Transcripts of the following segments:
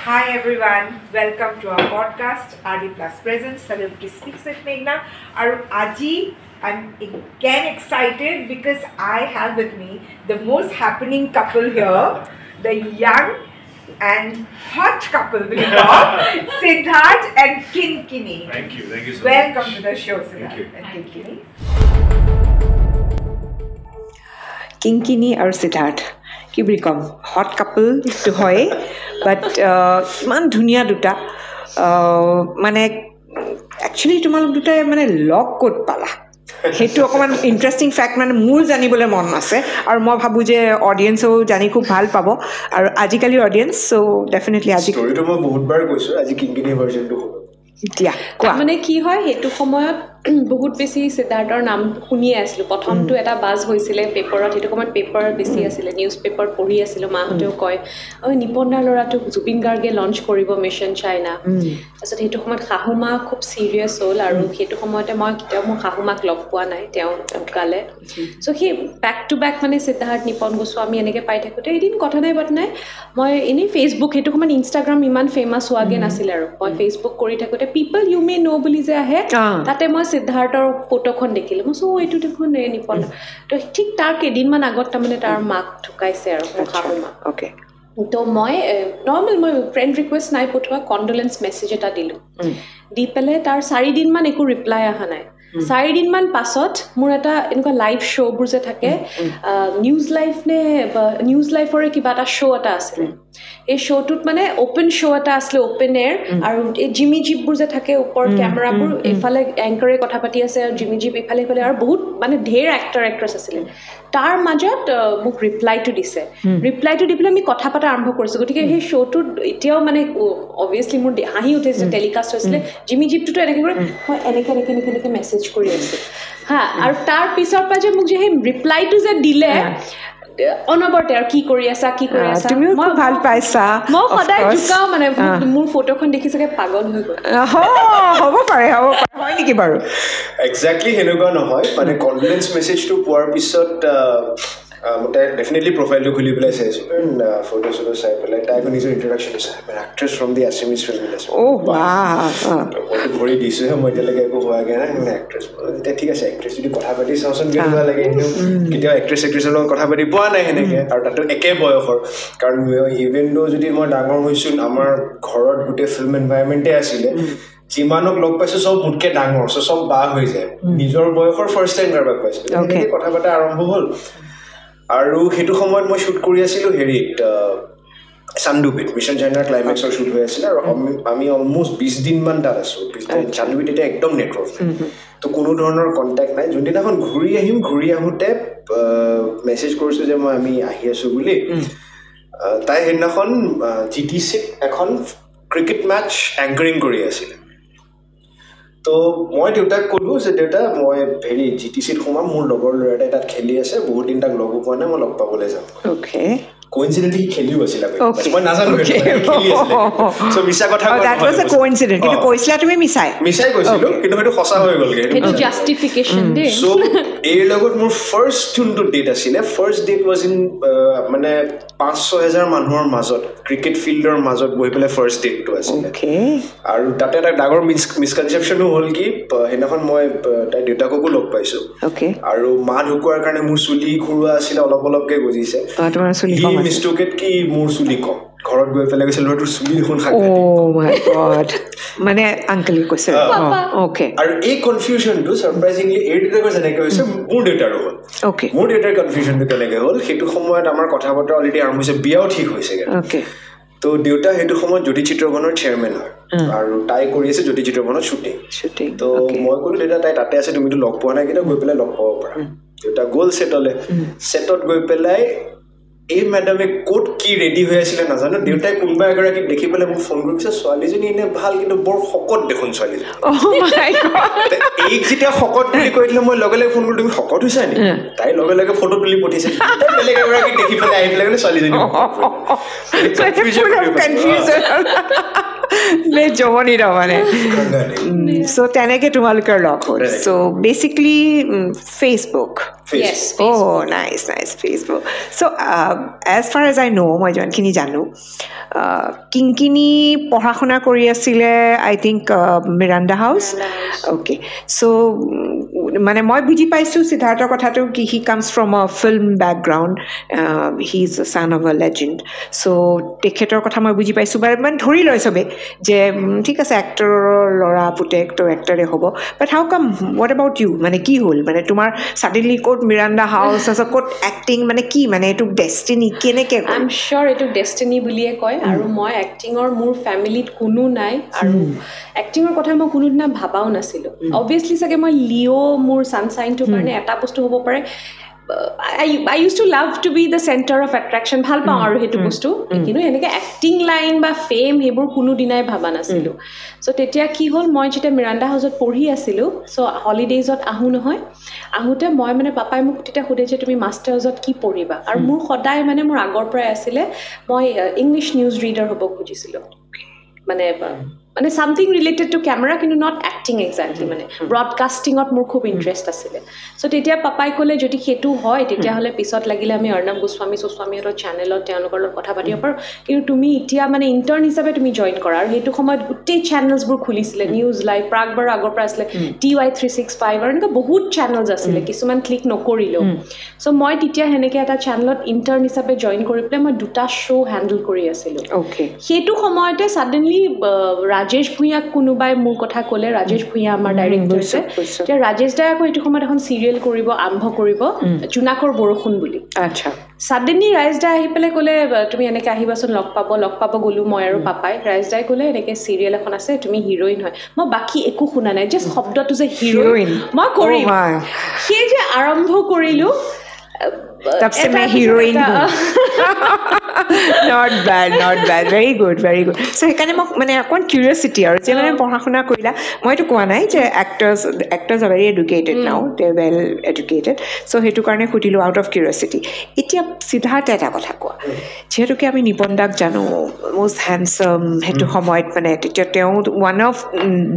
Hi everyone, welcome to our podcast RD Plus Presents Celebrity Speaks with Meghna. Aji, I'm again excited because I have with me the most happening couple here, the young and hot couple we call Siddharth and Kinkini. Thank you so much. Welcome to the show, Siddharth and Kinkini. Kinkini or Siddharth. কি বুলি কম hot couple তো হয় বাট ইমান ধুনীয়া দুটা মানে actually তোমালোক দুটাই মানে লগ ক'ত পালা সেইটো অকণমান ইণ্টাৰেষ্টিং ফেক্ট মানে মোৰ জানিবলৈ মন আছে আৰু মই ভাবোঁ যে অডিয়েঞ্চেও জানি খুব ভাল পাব আৰু আজিকালিৰ অডিয়েঞ্চ চ' ডেফিনেটলি আজি ষ্টৰিটো মই বহুতবাৰ কৈছোঁ আজি কিংকিনি ভাৰ্জনটো হ'ব দিয়া কোৱা মানে কি হয় সেইটো সময়ত বহুত বেছি সিদ্ধাৰ্থৰ নাম শুনিয়ে আছিলোঁ প্ৰথমটো এটা বাজ হৈছিলে পেপাৰত সেইটো সময়ত পেপাৰ বেছি আছিলে নিউজ পেপাৰ পঢ়ি আছিলোঁ মাহঁতেও কয় ঐ নিপনদাৰ ল'ৰাটোক জুবিন গাৰ্গে লঞ্চ কৰিব মিছন চাইনা তাৰপিছত সেইটো সময়ত শাহুমা খুব ছিৰিয়াছ হ'ল আৰু সেইটো সময়তে মই কেতিয়াও মোৰ শাহুমাক লগ পোৱা নাই তেওঁ ঢুকালে চ' সেই বেক টু বেক মানে সিদ্ধাৰ্থ নিপন গোস্বামী এনেকৈ পাই থাকোঁতে এদিন কথা নাই বাট নাই মই এনেই ফেচবুক সেইটো সময়ত ইনষ্টাগ্ৰাম ইমান ফেমাছ হোৱাগৈ নাছিলে আৰু মই ফেচবুক কৰি থাকোঁতে পিপল ইউ মে ন' বুলি যে আহে তাতে মই সিদ্ধাৰ্থৰ ফটোখন দেখিলোঁ মই চ' এইটো দেখোন নিপন তো ঠিক তাৰ কেইদিনমান আগত তাৰমানে তাৰ মাক ঢুকাইছে আৰু মোৰ শাহুমা অ'কে তো মই নৰ্মেল মই ফ্ৰেণ্ড ৰিকুৱেষ্ট নাই পঠোৱা কণ্ডোলেঞ্চ মেছেজ এটা দিলোঁ দি পেলাই তাৰ 4 দিনমান একো ৰিপ্লাই অহা নাই 4 দিনমান পাছত মোৰ এটা এনেকুৱা লাইভ শ্ব'বোৰ যে থাকে নিউজ লাইভ নে নিউজ লাইফৰে কিবা এটা শ্ব' এটা আছিলে এই শ্ব'টোত মানে অ'পেন শ্ব' এটা আছিলে অ'পেন এয়াৰ আৰু এই জিমি জিপবোৰ যে থাকে ওপৰত কেমেৰাবোৰ এইফালে এংকাৰে কথা পাতি আছে আৰু জিমি জিপ ইফালে ইফালে আৰু বহুত মানে ঢেৰ এক্টৰ এক্ট্ৰেছ আছিলে তাৰ মাজত মোক ৰিপ্লাইটো দিছে ৰিপ্লাইটো দি পেলাই আমি কথা পতা আৰম্ভ কৰিছোঁ গতিকে সেই শ্ব'টোত এতিয়াও মানে অভিয়াছলি মোৰ হাঁহি উঠিছে টেলিকাষ্ট হৈছিলে জিমি জিপটোতো এনেকৈ কৰি মই এনেকৈ মেছেজ কৰি আছোঁ হা আৰু তাৰ পিছৰ পৰা যে মোক যে সেই ৰিপ্লাইটো যে দিলে অনবৰতে আৰু কি কৰি আছা তুমিও খুব ভাল পাইছা মই সদায় জোকাও মানে মোৰ ফটোখন দেখি চাগে পাগল হৈ গ'ল হ'ব পাৰে হয় নেকি বাৰু একজেক্টলি সেনেকুৱা নহয় মানে কনফিডেঞ্চ মেছেজটো পোৱাৰ পিছত মই ডেফিনেটলি প্ৰফাইলটো খুলি পেলাই চাইছোঁ ফটো চটো চাই পেলাই তাইকো নিজৰ ইণ্ট্ৰডাকশ্যন দিছে actress from the Assamese film industry মইতো ভৰি দিছোঁহে মই এতিয়ালৈকে একো হোৱাগৈ নাই মানে এক্ট্ৰেছ এতিয়া ঠিক আছে এক্ট্ৰেছ যদি কথা পাতি চাওঁচোন কেনেকুৱা লাগে কেতিয়াও এক্ট্ৰেছৰ লগত কথা পাতি পোৱা নাই সেনেকৈ আৰু তাতো একে বয়সৰ কাৰণ ইভেন দ' যদি মই ডাঙৰ হৈছোঁ আমাৰ ঘৰত গোটেই ফিল্ম এনভাইৰমেণ্টে আছিলে যিমানক লগ পাইছোঁ চব মোতকৈ ডাঙৰ চব বাহ হৈ যায় নিজৰ বয়সৰ ফাৰ্ষ্ট টাইম কাৰোবাক পাইছোঁ এনেকৈ কথা পতা আৰম্ভ হ'ল আৰু সেইটো সময়ত মই শ্বুট কৰি আছিলোঁ হেৰিত চান্দুবিত মিছন চাইনাৰ ক্লাইমেক্সৰ শ্বুট হৈ আছিলে আৰু আমি অলমষ্ট 20 দিনমান তাত আছোঁ চান্দুবিত এতিয়া একদম নেটৱৰ্ক তো কোনো ধৰণৰ কণ্টেক্ট নাই যোনদিনাখন ঘূৰি আহিম ঘূৰি আহোঁতে মেছেজ কৰিছোঁ যে আমি আহি আছোঁ বুলি তাই সেইদিনাখন GTCত এখন ক্ৰিকেট মেটচ এংকাৰিং কৰি আছিলে তো মই দেউতাক ক'লোঁ যে দেউতা মই হেৰি GTCত সোমাম মোৰ লগৰ ল'ৰা এটাই তাত খেলি আছে বহুত দিন তাক লগো পোৱা নাই মই লগ পাবলৈ যাম কোইনচিডেণ্টলি খেলিও আছিলে মই নাজানো চ' মিছা কথা কিন্তু কৈছিলা তুমি মিছাই কৈছিলোঁ কিন্তু সেইটো সঁচা হৈ গ'লগৈ চ' এইৰ লগত মোৰ ফাৰ্ষ্ট যোনটো ডেট আছিলে ফাৰ্ষ্ট ডেট ৱাজ ইন মানে 5-6 হাজাৰ মানুহৰ মাজত ক্ৰিকেট ফিল্ডৰ মাজত বহি পেলাই ফাৰ্ষ্ট ডেটটো আছিলে আৰু তাতে এটা ডাঙৰ মিছকনচেপশ্যনো হ'ল কি সেইদিনাখন মই তাইৰ দেউতাককো লগ পাইছোঁ আৰু মা ঢুকোৱাৰ কাৰণে মোৰ চুলি ঘূৰোৱা আছিলে অলপকৈ গজিছে মিষ্টেকেট কি মোৰ চুলি কম ঘৰত গৈ পেলাই কৈছে ল'ৰাটোৰ চুলি দেখোন মানে আংকলে কৈছে আৰু এই কনফিউজনটো ছাৰপ্ৰাইজিংলি এই দেউতাকৰ যেনেকৈ হৈছে মোৰ দেউতাৰো হ'ল মোৰ দেউতাৰ কনফিউজনটো কেনেকৈ হ'ল সেইটো সময়ত আমাৰ কথা বতৰা অলৰেডি আৰম্ভ হৈছে বিয়াও ঠিক হৈছেগৈ তো দেউতা সেইটো সময়ত জ্যোতি চিত্ৰবনৰ চেয়াৰমেন হয় আৰু তাই কৰি আছে জ্যোতি চিত্ৰবনত শ্বুটিং তো মই ক'লোঁ দেউতা তাই তাতে আছে তুমিতো লগ পোৱা নাই কিন্তু গৈ পেলাই লগ পাব পাৰা দেউতা গ'ল ছেটত গৈ পেলাই এই মেডামে ক'ত কি ৰেডি হৈ আছিলে নাজানো দেউতাই কোনোবা এগৰাকীক দেখি পেলাই মোক ফোন কৰিছে ছোৱালীজনী এনে ভাল কিন্তু বৰ শকত দেখোন ছোৱালীজনী এইক যেতিয়া শকত বুলি কৈ দিলে মই লগে লগে ফোন কৰিলোঁ তুমি শকত হৈছা নি তাই লগে লগে ফটো তুলি পঠিয়াইছে বেলেগ এগৰাকীক দেখি পেলাই আহি পেলাই ছোৱালীজনী জমনি তাৰমানে চ' তেনেকৈ তোমালোকৰ লগ হ'ল so' basically Facebook Yes. Oh, nice, Facebook. So, as far as I know, মই যোনখিনি জানো কিংকিনি পঢ়া শুনা কৰি আছিলে I think Miranda House okay so' মানে মই বুজি পাইছোঁ সিদ্ধাৰ্থৰ কথাটো কি he comes from a film background he is a son of a legend চ' তেখেতৰ কথা মই বুজি পাইছোঁ বাৰু মানে ধৰি লয় চবেই যে ঠিক আছে এক্টৰৰ ল'ৰা পুতেক তো এক্টৰে হ'ব বাট how come what about U মানে কি হ'ল মানে তোমাৰ ছাডেনলি ক'ত মিৰাণ্ডা হাউচ আছে ক'ত এক্টিং মানে কি মানে এইটো ডেষ্টিনি কেনেকৈ আই এম চিয়'ৰ এইটো ডেষ্টিনি বুলিয়ে কয় আৰু মই এক্টিঙৰ মোৰ ফেমিলিত কোনো নাই আৰু এক্টিঙৰ কথা মই কোনোদিনা ভাবাও নাছিলোঁ অবভিয়াছলি চাগে মই লিঅ' মোৰ ছানশ্বাইনটোৰ কাৰণে এটা বস্তু হ'ব পাৰে I used to love to be the center of attraction ভাল পাওঁ আৰু সেইটো বস্তু কিন্তু এনেকৈ এক্টিং লাইন বা ফেম সেইবোৰ কোনো দিনাই ভাবা নাছিলোঁ চ' তেতিয়া কি হ'ল মই যেতিয়া মিৰাণ্ডা হাউচত পঢ়ি আছিলোঁ চ' হলিডেজত আহোঁ নহয় আহোঁতে মই মানে পাপাই মোক তেতিয়া সোধে যে তুমি মাষ্টাৰ্ছত কি পঢ়িবা আৰু মোৰ সদায় মানে মোৰ আগৰ পৰাই আছিলে মই ইংলিছ নিউজ ৰিডাৰ হ'ব খুজিছিলোঁ মানে something related to camera কিন্তু not acting exactly মানে ব্ৰডকাষ্টিঙত মোৰ খুব ইণ্টাৰেষ্ট আছিলে চ' তেতিয়া পাপাই ক'লে যদি সেইটো হয় তেতিয়াহ'লে পিছত লাগিলে আমি অৰ্ণৱ গোস্বামীহঁতৰ চেনেলত তেওঁলোকৰ লগত কথা পাতিব পাৰোঁ কিন্তু তুমি এতিয়া মানে ইণ্টাৰ্ণ হিচাপে তুমি জইন কৰা আৰু সেইটো সময়ত গোটেই চেনেলছবোৰ খুলিছিলে নিউজ লাইভ প্ৰাগবাৰ আগৰ পৰা আছিলে TY365 আৰু এনেকুৱা বহুত চেনেলছ আছিলে কিছুমান ক্লিক নকৰিলেও চ' মই তেতিয়া সেনেকৈ এটা চেনেলত ইণ্টাৰ্ণ হিচাপে জইন কৰি পেলাই মই দুটা শ্ব' হেণ্ডেল কৰি আছিলোঁ সেইটো সময়তে ছাডেনলি ৰাজেশ ভূঞাক কোনোবাই মোৰ কথা ক'লে ৰাজেশ ভূঞা আমাৰ ডাইৰেক্টৰ আছে এতিয়া ৰাজেশ দাই আকৌ এইটো সময়ত এখন চিৰিয়েল কৰিব আৰম্ভ কৰিব জোনাকৰ বৰষুণ বুলি আচ্ছা ছাডেনলি ৰাইজ দাই আহি পেলাই ক'লে তুমি এনেকৈ আহিবাচোন লগ পাব গ'লোঁ মই আৰু পাপাই ৰাইজ দাই ক'লে এনেকৈ চিৰিয়েল এখন আছে তুমি হিৰ'ইন হয় মই বাকী একো শুনা নাই জাষ্ট শব্দটো যে হিৰ'ইন মই কৰিম সেই যে আৰম্ভ কৰিলোঁ तब से मैं हीरोइन हूँ not bad very good so সেইকাৰণে মোক মানে অকণ কিউৰিয়চিটি আৰু যে মানে পঢ়া শুনা কৰিলা মইতো কোৱা নাই যে এক্টাৰ্ছ আৰ ভেৰি এডুকেটেড নাও দে ৱেল এডুকেটেড চ' সেইটো কাৰণে সুধিলোঁ আউট অফ কিউৰিয়চিটি এতিয়া সিদ্ধাৰ্থ এটা কথা কোৱা যিহেতুকে আমি নিপন দাক জানো মষ্ট হেণ্ডছম সেইটো সময়ত মানে তেতিয়া তেওঁ ওৱান অফ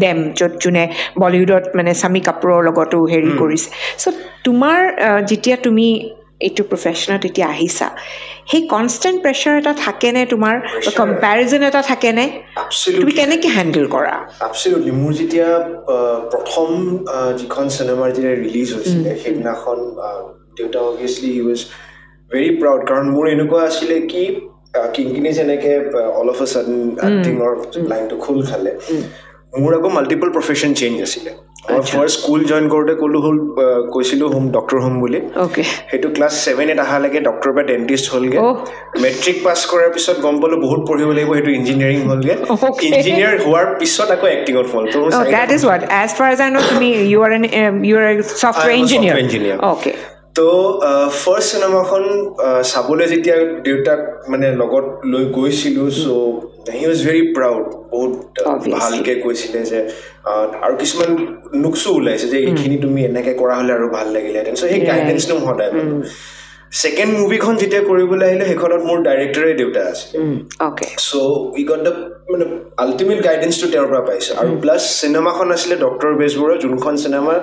দেম য'ত যোনে বলিউডত মানে স্বামী কাপুৰৰ লগতো হেৰি কৰিছে চ' তোমাৰ যেতিয়া তুমি এইটো প্ৰফেশ্যনত এতিয়া আহিছা সেই কনষ্টেণ্ট প্ৰেছাৰ এটা থাকেনে তোমাৰ কম্পেৰিজন এটা থাকেনে তুমি কেনেকৈ হেণ্ডেল কৰা এবছলিউটলি মোৰ যেতিয়া প্ৰথম যিখন চিনেমাৰ যেতিয়া ৰিলিজ হৈছিলে সেইদিনাখন দেউতা অভিয়াছলি হি ৱাজ ভেৰি প্ৰাউড কাৰণ মোৰ এনেকুৱা আছিলে কি কিংকিনি যেনেকৈ অল অফ এ ছাডেন এক্টিঙৰ লাইনটো খোল খালে মোৰ আকৌ মাল্টিপল প্ৰফেশ্যন চেঞ্জ আছিলে মই ফাৰ্ষ্ট স্কুল জইন কৰোঁতে কৈছিলোঁ হোম ডক্টৰ হোম বুলি সেইটো ক্লাছ 7-8 অহালৈকে ডক্টৰ বা ডেণ্টিষ্ট হ'লগৈ মেট্ৰিক পাছ কৰাৰ পিছত গম পালোঁ বহুত পঢ়িব লাগিব সেইটো ইঞ্জিনিয়াৰিং হ'লগৈ ইঞ্জিনিয়াৰ হোৱাৰ পিছত আকৌ এক্টিঙত হ'ল that is what as far as I know to me you are a software engineer okay তো ফাৰ্ষ্ট চিনেমাখন চাবলৈ যেতিয়া দেউতাক মানে লগত লৈ গৈছিলোঁ চ' হি ৱাজ ভেৰি প্ৰাউড বহুত ভালকৈ কৈছিলে যে আৰু কিছুমান নুকচো ওলাইছে যে এইখিনি তুমি এনেকৈ কৰা হ'লে আৰু ভাল লাগিলেহেঁতেন চ' সেই গাইডেঞ্চটো মই সদায় পালোঁ ছেকেণ্ড মুভিখন যেতিয়া কৰিবলৈ আহিলে সেইখনত মোৰ ডাইৰেক্টৰে দেউতা আছিল চ' উই গট দ্য মানে আল্টিমেট গাইডেঞ্চটো তেওঁৰ পৰা পাইছোঁ আৰু প্লাছ চিনেমাখন আছিলে ডক্টৰ বেজবৰুৱা যোনখন চিনেমা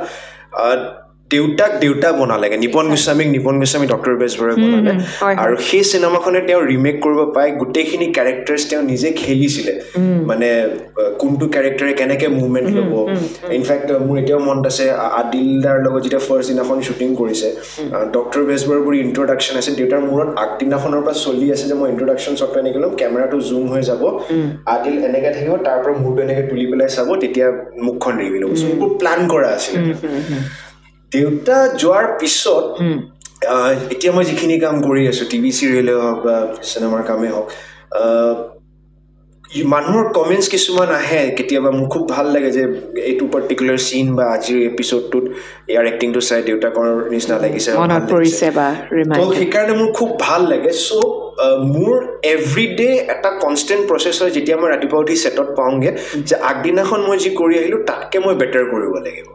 দেউতাক বনালেগে নিপন গোস্বামী ডক্টৰ বেজবৰুৱাই বনালে আৰু সেই চিনেমাখনে তেওঁ ৰিমেক কৰিব পাই গোটেইখিনি কেৰেক্টাৰ্ছ তেওঁ নিজে খেলিছিলে মানে কোনটো কেৰেক্টাৰে কেনেকৈ মুভমেণ্ট ল'ব ইনফেক্ট মোৰ এতিয়াও মনত আছে আদিলদাৰ লগত যেতিয়া ফাৰ্ষ্ট দিনাখন শ্বুটিং কৰিছে ডক্টৰ বেজবৰুৱাৰ বুলি ইণ্ট্ৰডাকশ্যন আছে দেউতাৰ মূৰত আগদিনাখনৰ পৰা চলি আছে যে মই ইণ্ট্ৰডাকশ্যন শ্বটটো এনেকৈ ল'ম কেমেৰাটো জুম হৈ যাব আদিল এনেকৈ থাকিব তাৰ পৰা মূৰটো এনেকৈ তুলি পেলাই চাব তেতিয়া মুখখন ৰিভিল হ'ব সেইবোৰ প্লান কৰা আছিলে দেউতা যোৱাৰ পিছত এতিয়া মই যিখিনি কাম কৰি আছোঁ টিভি চিৰিয়েলে হওক বা চিনেমাৰ কামেই হওক মানুহৰ কমেণ্টছ কিছুমান আহে কেতিয়াবা মোৰ খুব ভাল লাগে যে এইটো পাৰ্টিকুলাৰ চিন বা আজিৰ এপিছ'ডটোত ইয়াৰ এক্টিংটো চাই দেউতাকৰ নিচিনা লাগিছে তো সেইকাৰণে মোৰ খুব ভাল লাগে চ' মোৰ এভৰিডে এটা কনষ্টেণ্ট প্ৰচেছ হয় যেতিয়া মই ৰাতিপুৱা উঠি ছেটত পাওঁগৈ যে আগদিনাখন মই যি কৰি আহিলোঁ তাতকৈ মই বেটাৰ কৰিব লাগিব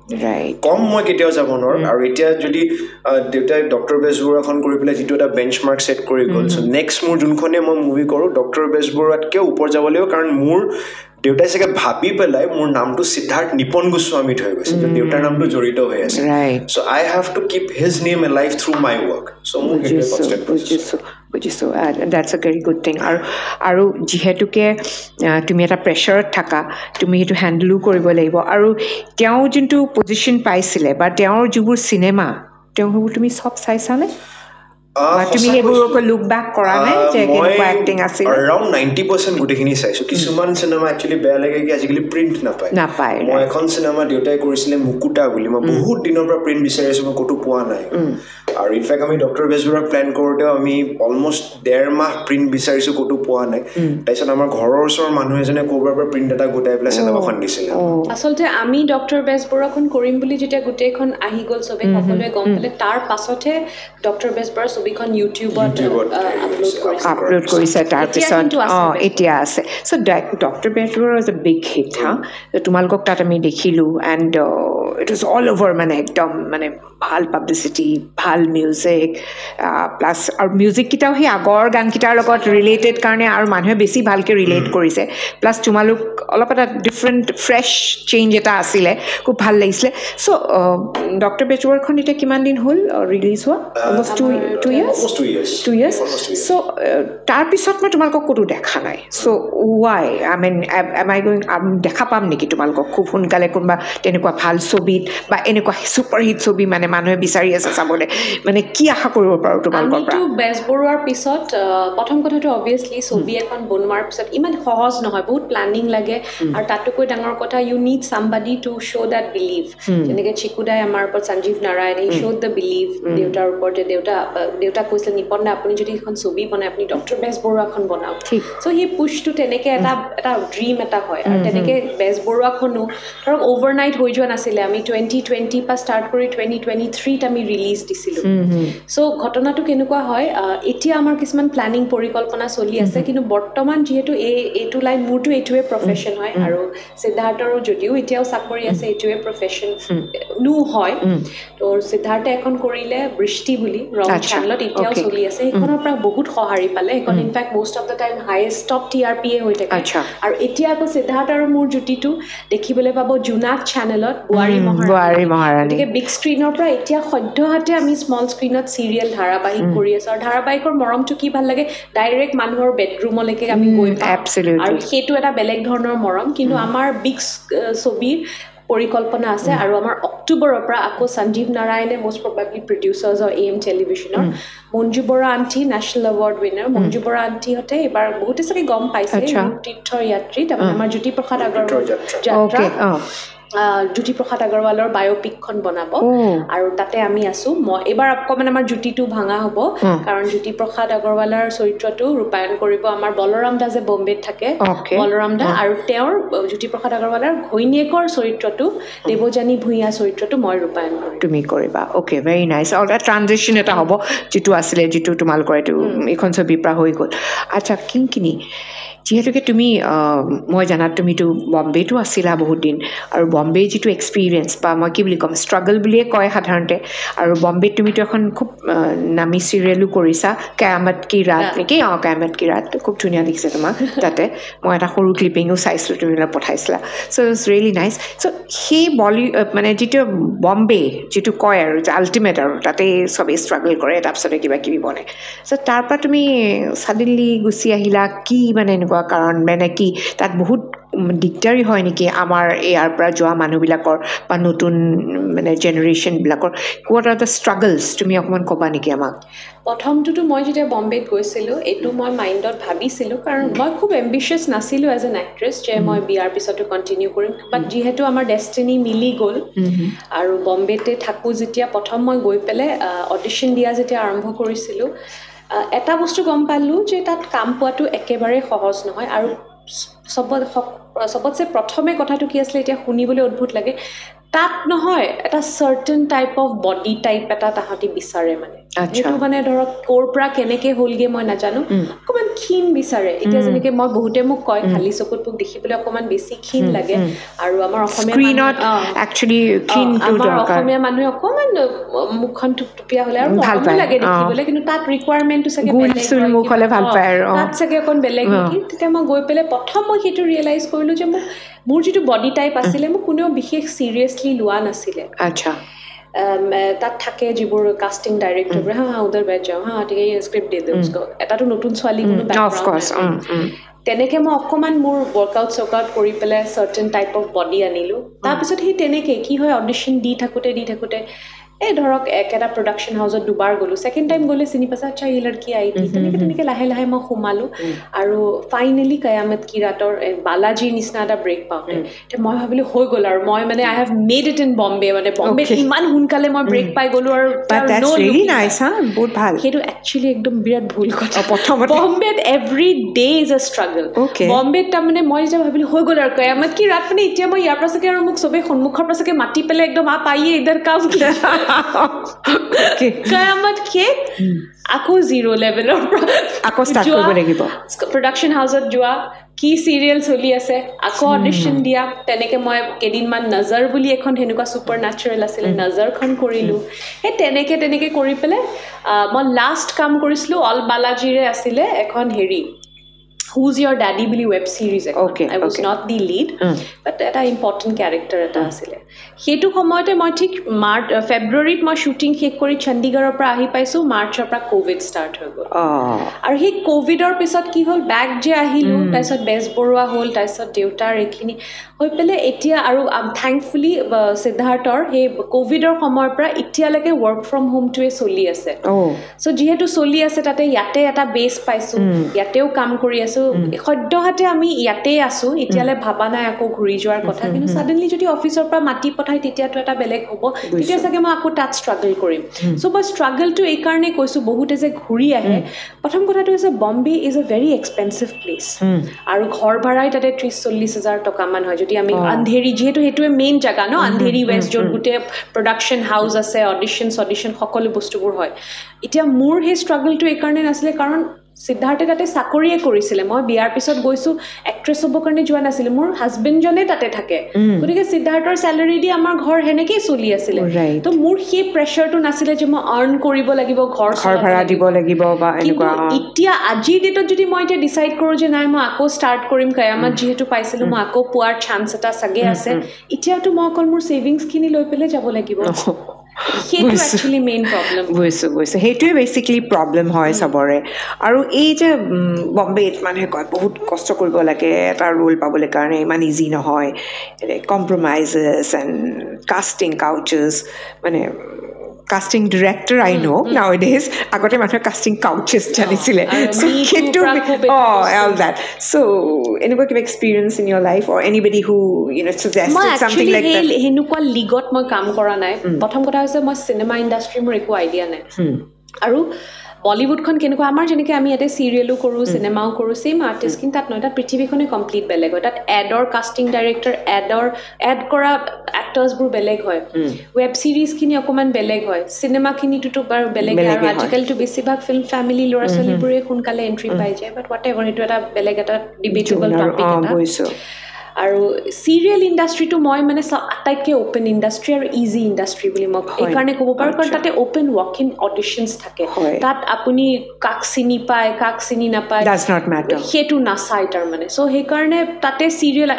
কম মই কেতিয়াও যাব নোৱাৰোঁ আৰু এতিয়া যদি দেউতাই ডক্টৰ বেজবৰুৱাখন কৰি পেলাই যিটো এটা বেঞ্চ মাৰ্ক ছেট কৰি গ'ল চ' নেক্সট মোৰ যোনখনে মই মুভি কৰোঁ ডক্টৰ বেজবৰুৱাতকৈ ওপৰ যাব লাগিব কাৰণ মোৰ দেউতাই চাগে ভাবি পেলাই মোৰ নামটো সিদ্ধাৰ্থ নিপন গোস্বামীত হৈ গৈছে যে দেউতাৰ নামটো জড়িত হৈ আছে so I have to keep his name alive through my work so মোৰ সেইটো কনষ্টেন্ট বুজিছো that's a very good thing আৰু যিহেতুকে তুমি এটা প্ৰেছাৰত থাকা তুমি সেইটো হেণ্ডলো কৰিব লাগিব আৰু তেওঁ যোনটো পজিশ্যন পাইছিলে বা তেওঁৰ যিবোৰ চিনেমা তেওঁবোৰ তুমি সব চাইছানে তুমি সেইবোৰক লুক বেক কৰা নাই যে কেনেকুৱা এক্টিং আছিল around 90% গুটেখিনি চাইছো কিছুমান সিনেমা একচুয়ালি বেয়া লাগে কি আজিকালি প্ৰিন্ট নাপায় মই এখন সিনেমা দেউতাই কৰিছিলে মুকুটা বুলি মই বহুত দিনৰ পৰা প্ৰিন্ট বিচাৰি আছো মই কতো পোৱা নাই আৰু ইনফেক্ট আমি ডক্টৰ বেজবৰুৱা প্ল্যান কৰোতে আমি অলমোস্ট 1.5 মাহ প্ৰিন্ট বিচাৰিছো কতো পোৱা নাই তাৰপিছত আমাৰ ঘৰৰ ওচৰৰ মানুহ এজনে ক'ৰবাৰ পৰা প্ৰিন্ট এটা গোটাই পেলাই সিনেমাখন দিছিলে আচলতে আমি ডক্টৰ বেজবৰুৱাখন কৰিম বুলি যেতিয়া গোটেইখন আহি গ'ল সবে সকলোৱে গম পালে তাৰ পাছতহে ডক্টৰ বেজবৰুৱা ছবিখন ইউটিউবত আপলোড কৰিছে তাৰ পিছত এতিয়া আছে so doctor Bezbaruah is a big hit তোমালোকক তাত আমি দেখিলো and it is all over মানে একদম মানে ভাল পাব্লিচিটি ভাল মিউজিক প্লাছ আৰু মিউজিককেইটাও সেই আগৰ গানকেইটাৰ লগত ৰিলেটেড কাৰণে আৰু মানুহে বেছি ভালকৈ ৰিলেট কৰিছে প্লাছ তোমালোক অলপ এটা ডিফাৰেণ্ট ফ্ৰেছ চেঞ্জ এটা আছিলে খুব ভাল লাগিছিলে চ' ডক্টৰ বেজবৰুৱাখন এতিয়া কিমান দিন হ'ল ৰিলিজ হোৱা অলমষ্ট 2 years চ' তাৰপিছত মই তোমালোকক ক'তো দেখা নাই so' why I mean am I going দেখা পাম নেকি তোমালোকক খুব সোনকালে কোনোবা তেনেকুৱা ভাল ছবিত বা এনেকুৱা ছুপাৰ হিট ছবি মানে মানুহে বিচাৰি আছে চাবলৈ মানে কি আশা কৰিব পাৰোঁ তোমালোকৰ পৰা বেজবৰুৱাৰ পিছত প্ৰথম কথাটো অবভিয়াছলি ছবি এখন বনোৱাৰ পিছত ইমান সহজ নহয় বহুত প্লানিং লাগে আৰু তাতোকৈ ডাঙৰ কথা you need somebody to show' that belief যেনেকৈ চিকুদাই আমাৰ ওপৰত Sanjeev Narayan he showed the belief দেউতাৰ ওপৰত দেউতাক কৈছিলে নিপন দা আপুনি যদি এখন ছবি বনায় আপুনি ডক্টৰ বেজবৰুৱাখন বনাওক চ' সেই পুছটো তেনেকৈ এটা ড্ৰিম এটা হয় আৰু তেনেকৈ বেজবৰুৱাখনো ধৰক অভাৰনাইট হৈ যোৱা নাছিলে আমি 2020 পৰা ষ্টাৰ্ট কৰি 2023ত আমি ৰিলিজ দিছিলোঁ চ' ঘটনাটো কেনেকুৱা হয় এতিয়া আমাৰ কিছুমান প্লেনিং পৰিকল্পনা চলি আছে কিন্তু বৰ্তমান যিহেতু এইটো লাইন মোৰতো এইটোৱে প্ৰফেশ্যন হয় আৰু সিদ্ধাৰ্থৰো যদিও এতিয়াও চাকৰি আছে এইটোৱে প্ৰফেশ্যন হয় তো সিদ্ধাৰ্থে এখন কৰিলে বৃষ্টি বুলি ৰং চেনেলত এতিয়াও চলি আছে সেইখনৰ পৰা বহুত সঁহাৰি পালে সেইখন in fact most of the time highest top TRPয়ে হৈ থাকে আৰু এতিয়া আকৌ সিদ্ধাৰ্থ আৰু মোৰ জুটিটো দেখিবলৈ পাব জোনাক চেনেলত বোৱাৰী মহাৰাণী গতিকে বিগ স্ক্ৰীনৰ পৰা এতিয়া সদ্যহতে আমি স্মল স্ক্ৰীনত চিৰিয়েল ধাৰাবাহিক কৰি আছো আৰু ধাৰাবাহিকৰ মৰমটো কি ভাল লাগে ডাইৰেক্ট মানুহৰ বেডৰুমলৈকে আমি গৈ পাওঁ আৰু সেইটো এটা বেলেগ ধৰণৰ মৰম কিন্তু আমাৰ বিগ ছবিৰ পৰিকল্পনা আছে আৰু আমাৰ অক্টোবৰৰ পৰা আকৌ সঞ্জীৱ নাৰায়ণে most probably producers of AM টেলিভিশ্যনৰ Manju Bora aunty national award winner Manju Bora আণ্টিহঁতে এবাৰ বহুতে চাগে গম পাইছে তীৰ্থৰ যাত্ৰী তাৰমানে আমাৰ জ্যোতিপ্ৰসাদ আগৰৱাল যাত্ৰা জ্যোতিপ্ৰসাদ আগৰৱালৰ বায়'পিকখন বনাব আৰু তাতে আমি আছো মই এবাৰ অকণমান আমাৰ জুটিটো ভাঙা হ'ব কাৰণ জ্যোতিপ্ৰসাদ আগৰৱালৰ চৰিত্ৰটো ৰূপায়ণ কৰিব আমাৰ বলৰাম দা যে বম্বেত থাকে বলৰাম দা আৰু তেওঁৰ জ্যোতিপ্ৰসাদ আগৰৱালৰ ঘৈণীয়েকৰ চৰিত্ৰটো দেৱযানী ভূঞা চৰিত্ৰটো মই ৰূপায়ণ কৰিম তুমি কৰিবা অ'কে ভেৰি নাইচ আৰু এটা ট্ৰানজেকশ্যন এটা হ'ব যিটো আছিলে যিটো তোমালোকৰ এইটো এইখন ছবিৰ পৰা হৈ গ'ল আচ্ছা কিংকিনী যিহেতুকে তুমি মই জানাত তুমিতো বম্বেতো আছিলা বহুত দিন আৰু বম্বে যিটো এক্সপিৰিয়েঞ্চ বা মই কি বুলি ক'ম ষ্ট্ৰাগল বুলিয়ে কয় সাধাৰণতে আৰু বম্বেত তুমিতো এখন খুব নামী চিৰিয়েলো কৰিছা কয়ামত কি ৰাত নেকি কয়ামত কি ৰাত খুব ধুনীয়া দেখিছে তোমাক তাতে মই এটা সৰু ক্লিপিঙো চাইছিলোঁ তুমি পঠাইছিলা চ' ইটছ ৰিয়েলি নাইচ চ' সেই মানে যিটো বম্বে যিটো কয় আৰু আল্টিমেট আৰু তাতে চবেই ষ্ট্ৰাগল কৰে তাৰপিছতে কিবা কিবি বনে চ' তাৰ পৰা তুমি ছাডেনলি গুচি আহিলা কি মানে এনেকুৱা কাৰণ মানে কি তাত বহুত দিগদাৰী হয় নেকি আমাৰ ইয়াৰ পৰা যোৱা মানুহবিলাকৰ বা নতুন মানে জেনেৰেশ্যনবিলাকৰ হোৱাট আৰ দ্য ষ্ট্ৰাগলছ তুমি অকণমান ক'বা নেকি আমাক প্ৰথমটোতো মই যেতিয়া বম্বেত গৈছিলোঁ এইটো মই মাইণ্ডত ভাবিছিলোঁ কাৰণ মই খুব এম্বিচিয়াছ নাছিলোঁ এজ এন এক্ট্ৰেছ যে মই বিয়াৰ পিছতো কণ্টিনিউ কৰিম বাট যিহেতু আমাৰ ডেষ্টিনি মিলি গ'ল আৰু বম্বেতে থাকোঁ যেতিয়া প্ৰথম মই গৈ পেলাই অডিশ্যন দিয়া যেতিয়া আৰম্ভ কৰিছিলোঁ এটা বস্তু গম পালোঁ যে তাত কাম পোৱাটো একেবাৰে সহজ নহয় আৰু চবতছে প্ৰথমে কথাটো কি আছিলে এতিয়া শুনিবলৈ অদ্ভুত লাগে তাত নহয় এটা certain type of body type এটা তাহাঁতি বিচাৰে মানে সেইটো মানে ধৰক ক'ৰ পৰা কেনেকৈ হ'লগৈ মই নাজানো অকণমান ক্ষীণ বিচাৰে এতিয়া যেনেকৈ মই বহুতে মোক কয় খালী চকুত মোক দেখিবলৈ অকণমান বেছি ক্ষীণ লাগে আৰু আমাৰ অসমীয়া মানুহে অকণমান মুখখন থুপথুপীয়া হ'লে আৰু মৰমো লাগে দেখিবলৈ কিন্তু তাত ৰিকুৱাৰমেণ্টটো চাগে তাত চাগে অকণ বেলেগ নেকি তেতিয়া মই গৈ পেলাই প্ৰথম মই সেইটো ৰিয়েলাইজ কৰিলোঁ যে মোৰ যিটো বডি টাইপ আছিলে মোক কোনেও বিশেষ চিৰিয়াছলি লোৱা নাছিলে তাত থাকে যিবোৰ কাষ্টিং ডাইৰেক্টৰ উধৰ বেট যাওঁ ঠিক আছে স্ক্ৰিপ্ট দি দিওঁ এটাতো নতুন ছোৱালী কোনো তেনেকৈ মই অকণমান মোৰ ৱৰ্কআউট চৰ্কআউট কৰি পেলাই চাৰ্টেন টাইপ অফ বডি আনিলোঁ তাৰপিছত সেই তেনেকৈ কি হয় অডিশ্যন দি থাকোঁতে এই ধৰক একেটা প্ৰডাকশ্যন হাউচত দুবাৰ গ'লোঁ ছেকেণ্ড টাইম গ'লে চিনি পাইছা আচ্ছা এই লড়কি আহি তেনেকৈ লাহে লাহে মই সোমালোঁ আৰু ফাইনেলি কয়ামত কি ৰাতৰ বালাজীৰ নিচিনা এটা ব্ৰেক পাওঁতে এতিয়া মই ভাবিলোঁ হৈ গ'ল আৰু মই মানে I have made it in Bombay মানে বম্বেত ইমান সোনকালে মই ব্ৰেক পাই গ'লোঁ আৰু সেইটো একচুৱেলি একদম বিৰাট ভুল কথা বম্বেত every day is a struggle বম্বেত তাৰমানে মই যেতিয়া ভাবিলোঁ হৈ গ'ল আৰু কয়ামত কি ৰাত মানে এতিয়া মই ইয়াৰ পৰা চাগে আৰু মোক চবেই সন্মুখৰ পৰা চাগে মাতি পেলাই একদম পাইয়ে ইধৰ কাম কয়ামত খেত আকৌ 0 লেভেলৰ পৰা আকৌ ষ্টাৰ্ট কৰিব লাগিব প্ৰডাকশ্যন হাউচত যোৱা কি চিৰিয়েল চলি আছে আকৌ অডিশ্যন দিয়া তেনেকৈ মই কেইদিনমান নজৰ বুলি এখন সেনেকুৱা ছুপাৰ নেচাৰেল আছিলে নজৰখন কৰিলোঁ সেই তেনেকৈ কৰি পেলাই মই লাষ্ট কাম কৰিছিলোঁ অল বালাজীৰে আছিলে এখন Who's Your Daddy বুলি web series I was not the lead but এটা ইম্পৰ্টেণ্ট কেৰেক্টাৰ এটা আছিলে সেইটো সময়তে মই ঠিক ফেব্ৰুৱাৰীত মই শ্বুটিং শেষ কৰি চণ্ডীগড়ৰ পৰা আহি পাইছোঁ মাৰ্চৰ পৰা কোভিড ষ্টাৰ্ট হৈ গ'ল আৰু সেই কোভিডৰ পিছত কি হ'ল বেক যে আহিলোঁ তাৰপিছত বেজবৰুৱা হ'ল তাৰপিছত দেউতাৰ এইখিনি হৈ পেলাই এতিয়া আৰু থেংকফুলি সিদ্ধাৰ্থৰ সেই কোভিডৰ সময়ৰ পৰা এতিয়ালৈকে ৱৰ্ক ফ্ৰম হোমটোৱে চলি আছে চ' যিহেতু চলি আছে তাতে ইয়াতে এটা বেছ পাইছোঁ ইয়াতেও কাম কৰি আছোঁ সদ্যহতে আমি ইয়াতে আছোঁ এতিয়ালৈ ভাবা নাই আকৌ ঘূৰি যোৱাৰ কথা কিন্তু ছাডেনলি যদি অফিচৰ পৰা মাতি পঠায় তেতিয়াতো এটা বেলেগ হ'ব তেতিয়া চাগে মই আকৌ তাত ষ্ট্ৰাগল কৰিম চ' মই ষ্ট্ৰাগলটো এইকাৰণে কৈছোঁ বহুতে যে ঘূৰি আহে প্ৰথম কথাটো হৈছে Bombay is a very expensive place আৰু ঘৰ ভাড়াই তাতে 30-40 হাজাৰ টকামান হয় যদি আমি আন্ধেৰি যিহেতু সেইটোৱে মেইন জেগা ন আন্ধেৰি ৱেষ্ট য'ত গোটেই প্ৰডাকশ্যন হাউচ আছে অডিশ্যন সকলো বস্তুবোৰ হয় এতিয়া মোৰ সেই ষ্ট্ৰাগলটো এইকাৰণে নাছিলে কাৰণ সিদ্ধাৰ্থে তাতে চাকৰিয়ে কৰিছিলে মই বিয়াৰ পিছত গৈছোঁ এক্ট্ৰেছ হ'বৰ কাৰণে যোৱা নাছিলোঁ মোৰ হাজবেণ্ডজনে তাতে থাকে গতিকে সিদ্ধাৰ্থৰ চেলাৰি দি আমাৰ ঘৰ সেনেকেই চলি আছিলে তো মোৰ সেই প্ৰেছাৰটো নাছিলে যে মই আৰ্ণ কৰিব লাগিব ঘৰ ভাড়া দিব লাগিব বা এনেকুৱা এতিয়া আজিৰ ডেটত যদি মই এতিয়া ডিচাইড কৰোঁ যে নাই মই আকৌ ষ্টাৰ্ট কৰিম কয়ামত যিহেতু পাইছিলোঁ মই আকৌ পোৱাৰ চান্স এটা চাগে আছে এতিয়াতো মই অকল মোৰ ছেভিংছখিনি লৈ পেলাই যাব লাগিব সেইটো একচুৱেলি মেইন প্ৰব্লেম বুজিছোঁ সেইটোৱে বেচিকেলি প্ৰব্লেম হয় চবৰে আৰু এই যে বম্বেত মানুহে কয় বহুত কষ্ট কৰিব লাগে এটা ৰোল পাবলৈ কাৰণে ইমান ইজি নহয় কম্প্ৰমাইজেছ এণ্ড কাষ্টিং কাউচেছ মানে কাষ্টিং ডিৰেক্টৰ আই ন' নাও ডেজ আগতে মানুহে কাষ্টিং কাউচেছ জানিছিলে সেইটো অল দেট চ' এনেকুৱা কিবা experience in your life or anybody who suggested something like that সেনেকুৱা লিগত মই কাম কৰা নাই প্ৰথম কথা হৈছে মই চিনেমা ইণ্ডাষ্ট্ৰী মোৰ একো আইডিয়া নাই আৰু বলিউডখন কেনেকুৱা আমাৰ যেনেকৈ আমি ইয়াতে চিৰিয়েলো কৰোঁ চিনেমাও কৰোঁ ছেইম আৰ্টিষ্ট কিন্তু তাত নহয় তাত পৃথিৱীখনে কমপ্লিট বেলেগ হয় তাত এডৰ কাষ্টিং ডাইৰেক্টৰ এড কৰা এক্টৰ্ছবোৰ বেলেগ হয় ৱেব ছিৰিজখিনি অকণমান বেলেগ হয় চিনেমাখিনিটোতো বাৰু বেলেগ আৰু আজিকালিতো বেছিভাগ ফিল্ম ফেমিলি ল'ৰা ছোৱালীবোৰে সোনকালে এণ্ট্ৰি পাই যায় বাট হোৱাট এভাৰ সেইটো এটা বেলেগ এটা ডিবেটেবল টপিক এটা আৰু চিৰিয়েল ইণ্ডাষ্ট্ৰিটো মই মানে আটাইতকৈ অ'পেন ইণ্ডাষ্ট্ৰি আৰু ইজি ইণ্ডাষ্ট্ৰি বুলি মই এইকাৰণে ক'ব পাৰোঁ কাৰণ তাতে অ'পেন ৱাক ইন অডিশ্যনছ থাকে তাত আপুনি কাক চিনি পায় কাক চিনি নাপায় সেইটো নাচায় তাৰমানে চ' সেইকাৰণে তাতে চিৰিয়েল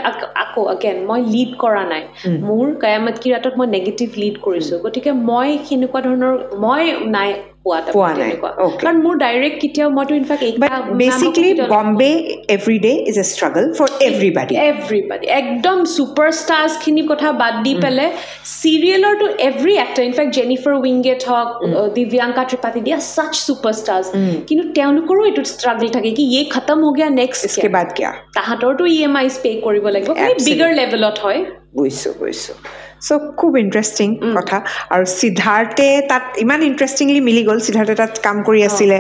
আকৌ এগেইন মই লিড কৰা নাই মোৰ কয়ামত কি ৰাতত মই নেগেটিভ লিড কৰিছোঁ গতিকে মই সেনেকুৱা ধৰণৰ মই নাই পোৱা নাই কাৰণ মোৰ ডাইৰেক্ট কেতিয়াও মইতো in fact basically Bombay every day is a struggle for everybody একদম ছুপাৰষ্টাৰ্ছখিনি কথা বাদ দি পেলাই চিৰিয়েলৰটো every actor in fact Jennifer Winget হওক দিব্যাংকা ত্ৰিপাঠী দিয়া ছাচ ছুপাৰষ্টাৰ্ছ কিন্তু তেওঁলোকৰো এইটো ষ্ট্ৰাগল থাকে কি এই খতম হৈ গয়া নেক্সট তাহাঁতৰতো EMIs পে' কৰিব লাগিব বিগাৰ লেভেলত হয় বুজিছোঁ চ' খুব ইণ্টাৰেষ্টিং কথা আৰু সিদ্ধাৰ্থে তাত ইমান ইণ্টাৰেষ্টিংলি মিলি গ'ল সিদ্ধাৰ্থে তাত কাম কৰি আছিলে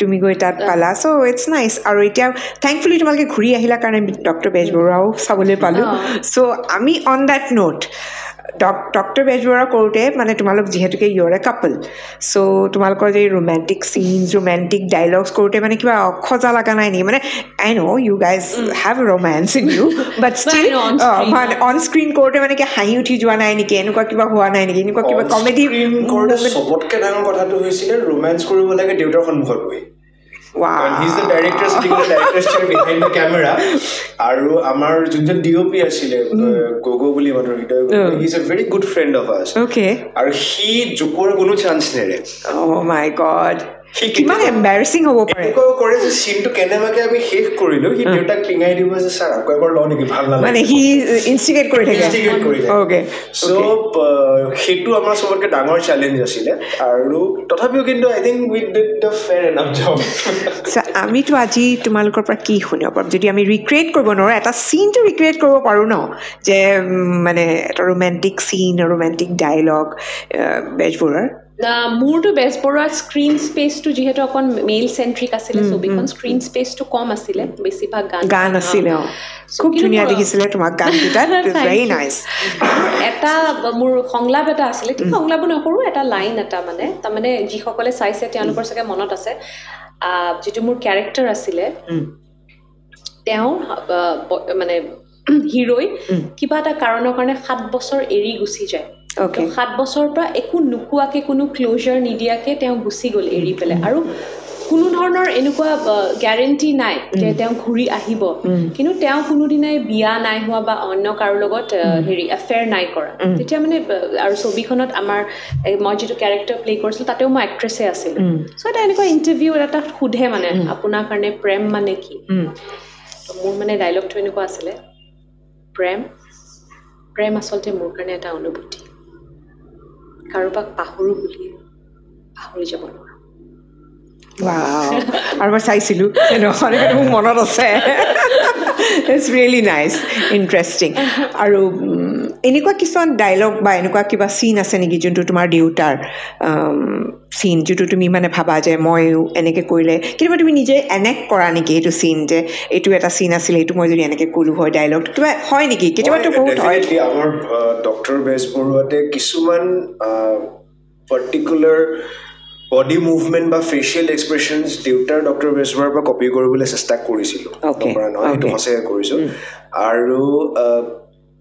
তুমি গৈ তাত পালা চ' ইটছ নাইচ আৰু এতিয়া থেংকফুলি তোমালোকে ঘূৰি আহিলা কাৰণে ডক্টৰ বেজবৰুৱাও চাবলৈ পালোঁ চ' আমি on that note doctor Bezbaruah কৰোঁতে মানে তোমালোক যিহেতুকে ইউৰ এ কাপল চ' তোমালোকৰ যে ৰোমেণ্টিক চিনছ ৰোমেণ্টিক ডাইলগছ কৰোঁতে মানে কিবা অখজা লগা নাই নেকি মানে I know' you guys have romance in you but still on screen কৰোঁতে মানে কি হাঁহি উঠি যোৱা নাই নেকি এনেকুৱা কিবা হোৱা নাই নেকি এনেকুৱা কিবা কমেডি চবতকৈ ডাঙৰ কথাটো হৈছিলে ৰোমেন্স কৰিব লাগে দেউতাৰ সন্মুখত বহি And he's the director sitting in the director's chair behind the camera. আৰু আমাৰ যোনজন DOP আছিলে গগো বুলি মানুহৰ he's a very good friend of us. Okay. আৰু সি জোকৰ কোনো চান্স নেৰে. Oh my God. কিমান এম্বাৰেছিং হ'ব পাৰে এনেকুৱা কৰে যে চিনটো কেনেবাকে আমি শেষ কৰিলো সি দেউতাক পিঙাই দিব যে ছাৰ আকৌ এবাৰ লওঁ নেকি ভাল নালাগে মানে সি ইনষ্টিগেট কৰি থাকে অ'কে চ' সেইটো আমাৰ চবতকৈ ডাঙৰ চেলেঞ্জ আছিলে আৰু তথাপিও কিন্তু I think we did the fair enough job আমিতো আজি তোমালোকৰ পৰা কি শুনিব পাৰোঁ যদি আমি ৰিক্ৰিয়েট কৰিব নোৱাৰোঁ এটা চিনটো ৰিক্ৰিয়েট কৰিব পাৰোঁ ন যে মানে এটা ৰোমেণ্টিক চিন ৰোমেণ্টিক ডাইলগ বেজবৰুৱাৰ মোৰতো বেজবৰুৱাৰ স্ক্ৰীণ স্পেচটো যিহেতু অকণ মেইল চেণ্ট্ৰিক আছিলে ছবিখন স্ক্ৰীণ স্পেচটো কম আছিলে বেছিভাগ গান আছিলে খুব ধুনীয়া দেখিছিলে তোমাক গানকেইটাত ভেৰি নাইচ এটা মোৰ সংলাপ এটা আছিলে ঠিক সংলাপো নকৰোঁ এটা লাইন এটা মানে তাৰমানে যিসকলে চাইছে তেওঁলোকৰ চাগে মনত আছে যিটো মোৰ কেৰেক্টাৰ আছিলে তেওঁ মানে হিৰ'ই কিবা এটা কাৰণৰ কাৰণে 7 বছৰ এৰি গুচি যায় 7 বছৰৰ পৰা একো নোকোৱাকৈ কোনো ক্ল'জাৰ নিদিয়াকৈ তেওঁ গুচি গ'ল এৰি পেলাই আৰু কোনো ধৰণৰ এনেকুৱা গেৰেণ্টি নাই যে তেওঁ ঘূৰি আহিব কিন্তু তেওঁ কোনোদিনাই বিয়া নাই হোৱা বা অন্য কাৰো লগত এফেয়াৰ নাই কৰা তেতিয়া মানে আৰু ছবিখনত আমাৰ মই যিটো কেৰেক্টাৰ প্লে কৰিছিলোঁ তাতেও মই এক্ট্ৰেছে আছিলোঁ চ' এটা এনেকুৱা ইণ্টাৰভিউ এটা সোধে মানে আপোনাৰ কাৰণে প্ৰেম মানে কি মোৰ মানে ডাইলগটো এনেকুৱা আছিলে প্ৰেম আচলতে মোৰ কাৰণে এটা অনুভূতি কাৰোবাক পাহৰো বুলি পাহৰি যাব নোৱাৰোঁ আৰু মই চাইছিলোঁ মোৰ মনত আছে ইটছ ৰিয়েলি নাইচ ইণ্টাৰেষ্টিং আৰু এনেকুৱা কিছুমান ডাইলগ বা এনেকুৱা কিবা চিন আছে নেকি যোনটো তোমাৰ দেউতাৰ চিন যিটো তুমি মানে ভাবা যে ময়ো এনেকৈ কৰিলে কেতিয়াবা তুমি নিজে এনেক্ট কৰা নেকি এইটো চিন যে এইটো এটা চিন আছিলে এইটো মই যদি এনেকৈ ক'লোঁ হয় ডাইলগটো কিবা হয় নেকি কেতিয়াবাতো বহুত হয় আমাৰ ডক্টৰ বেজবৰুৱাতে কিছুমান পাৰ্টিকুলাৰ বডি মুভমেণ্ট বা ফেচিয়েল এক্সপ্ৰেশ্যনছ দেউতাৰ ডক্টৰ বেজবৰুৱাৰ পৰা কপি কৰিবলৈ চেষ্টা কৰিছিলোঁ নকৰা নহয় সেইটো সঁচাকৈ কৰিছোঁ আৰু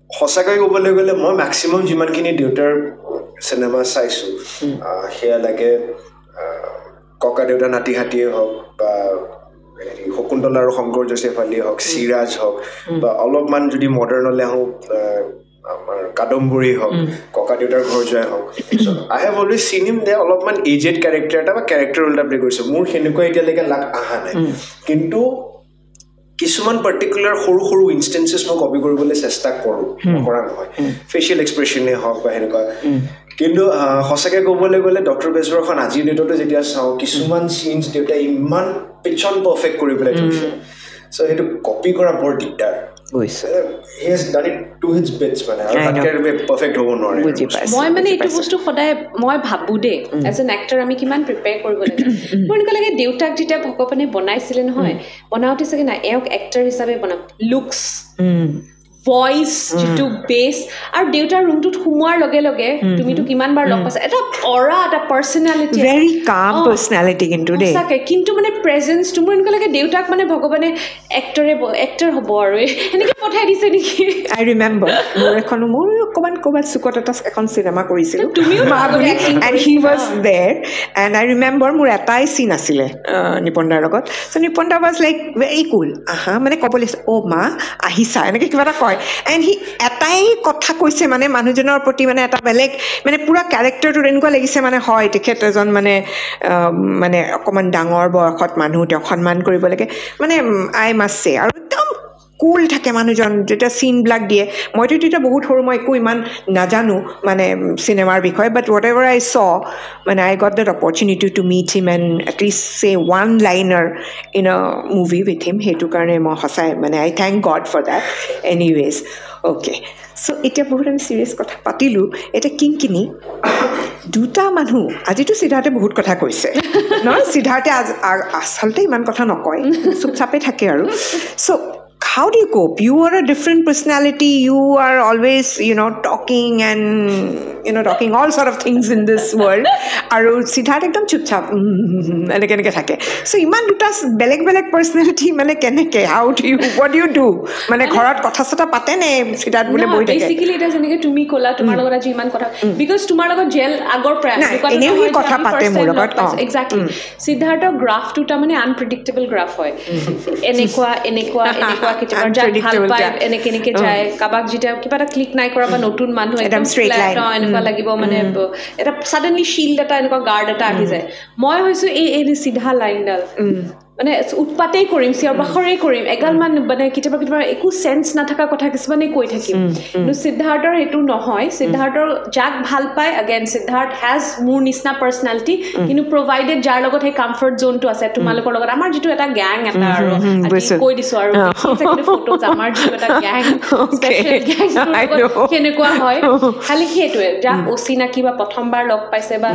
সঁচাকৈ ক'বলৈ গ'লে মই মেক্সিমাম যিমানখিনি দেউতাৰ চিনেমা চাইছোঁ সেয়া লাগে ককা দেউতা নাতি হাতীয়ে হওক বা শকুন্তলা আৰু শংকৰ জোচেফালীয়ে হওক চিৰাজ হওক বা অলপমান যদি মডাৰ্ণলৈ আহোঁ আমাৰ কাদম্বৰী হওক ককা দেউতাৰ ঘৰ যোৱাই হওক আই হেভ অলৱেজ চিন হিম দে অলপমান এজেড কেৰেক্টাৰ এটা বা কেৰেক্টাৰ উল্টা প্লে কৰিছে মোৰ সেনেকুৱা এতিয়ালৈকে লাগ অহা নাই কিন্তু কিছুমান পাৰ্টিকুলাৰ সৰু সৰু ইনষ্টেঞ্চেছ মই কপি কৰিবলৈ চেষ্টা কৰোঁ নকৰা নহয় ফেচিয়েল এক্সপ্ৰেশ্যনেই হওক বা সেনেকুৱা কিন্তু সঁচাকৈ ক'বলৈ গ'লে ডক্টৰ বেজবৰুৱাখন আজিৰ ডেটতো যেতিয়া চাওঁ কিছুমান চিনছ দেউতাই ইমান পিছন পাৰফেক্ট কৰি পেলাই থৈছে চ' সেইটো কপি কৰা বৰ দিগদাৰ মই মানে এইটো বস্তু সদায় মই ভাবোঁ দেই এজ এন এক্টৰ আমি কিমান প্ৰিপেয়াৰ কৰিব লাগে মোৰ এনেকুৱা লাগে দেউতাক যেতিয়া ভগৱানে বনাইছিলে নহয় বনাওঁতে চাগে না এওঁক এক্টৰ হিচাপে বনাম লুকছ ভইচ যিটো বেছ আৰু দেউতাৰ ৰুমটোত সোমোৱাৰ লগে লগে তুমিতো কিমানবাৰ লগ পাইছা এটা অৰা এটা পাৰ্চনেলিটি ভেৰি কাম পাৰ্চনেলিটি কিন্তু দেই সঁচাকৈ কিন্তু মানে প্ৰেজেঞ্চটো মোৰ এনেকুৱা লাগে দেউতাক মানে ভগৱানে এক্টৰ হ'ব আৰু এনেকৈ পঠাই দিছে নেকি আই ৰিমেম্বাৰ মোৰ অকণমান ক'ৰবাত চুকত এটা এখন চিনেমা কৰিছিলোঁ তুমিও মা বুলি এণ্ড হি ৱাজ দেৰ এণ্ড আই ৰিমেম্বাৰ মোৰ এটাই চিন আছিলে নিপন দাৰ লগত চ' নিপন দা ৱাজ লাইক ভেৰি কুল মানে ক'বলৈ অ' মা আহিছা এনেকৈ কিবা এটা কয় এণ্ড সি এটাই কথা কৈছে মানে মানুহজনৰ প্ৰতি মানে এটা বেলেগ মানে পুৰা কেৰেক্টাৰটোত এনেকুৱা লাগিছে মানে হয় তেখেত এজন মানে মানে অকণমান ডাঙৰ বয়সত মানুহ তেওঁক সন্মান কৰিব লাগে মানে আই মাষ্ট চে আৰু একদম কুল থাকে মানুহজন যেতিয়া চিনবিলাক দিয়ে মইতো তেতিয়া বহুত সৰু মই একো ইমান নাজানো মানে চিনেমাৰ বিষয়ে বাট হোৱাট এভাৰ আই চ মানে I got that opportunity to meet him and at least say one liner in a movie with him সেইটো কাৰণে মই সঁচাই মানে I thank God for that anyways okay so' এতিয়া বহুত আমি চিৰিয়াছ কথা পাতিলোঁ এতিয়া কিংকিনি দুটা মানুহ আজিতো সিদ্ধাৰ্থে বহুত কথা কৈছে নহয় সিদ্ধাৰ্থে আচলতে ইমান কথা নকয় চুপচাপে থাকে আৰু চ' how do you cope? You are a different personality. You are always, talking and, talking all sort of things in this world. আৰু সিদ্ধাৰ্থ একদম চুপচাপ এনেকে থাকে. So ইমান দুটা বেলেগ বেলেগ পাৰ্চনেলিটি মানে কেনেকে? How do you, what do you do? মানে ঘৰত কথা চথা পাতে নে সিদ্ধাৰ্থ বোলে বহি থাকে? Basically এটা যেনেকে তুমি ক'লা তোমাৰ লগত আজি ইমান কথা because তোমাৰ লগত জেল আগৰ প্ৰায় এনেও সি কথা পাতে মোৰ লগত. এক্সাক্টলি সিদ্ধাৰ্থৰ গ্ৰাফটো তাৰমানে আনপ্ৰেডিক্টেবল গ্ৰাফ হয়. এনেকুৱা কেতিয়াবা যাক ভাল পায় এনেকে যায়, কাবাক যেতিয়া কিবা এটা ক্লিক নাই কৰা বা নতুন মানুহ একদম ষ্ট্ৰেইট লাইন এনেকুৱা লাগিব, মানে এটা সাডেনলি শিল্ড এটা এনেকুৱা গাৰ্ড এটা আহি যায়. মই হৈছো এই চিধা লাইনডাল, মানে উৎপাতেই কৰিম, চিঞৰ বাখৰেই কৰিম, এগালমান মানে কেতিয়াবা একো চেন্স নাথাকা কথা কিছুমানে কৈ থাকিম. কিন্তু সিদ্ধাৰ্থৰ সেইটো নহয়. সিদ্ধাৰ্থৰ যাক ভাল পায়, এগেইন সিদ্ধাৰ্থ হেজ মোৰ নিচিনা পাৰ্চনেলিটি, কিন্তু প্ৰভাইডেড যাৰ লগত সেই কমফৰ্ট জোনটো আছে, তোমালোকৰ লগত আমাৰ যিটো এটা গ্যাং এটা আৰু কৈ দিছো আৰু ফটোজ আমাৰ যিটো এটা গ্যাং স্পেচিয়েল গ্যাং কেনেকুৱা হয়, খালি সেইটোৱে যাক অচিনাকি বা প্ৰথমবাৰ লগ পাইছে বা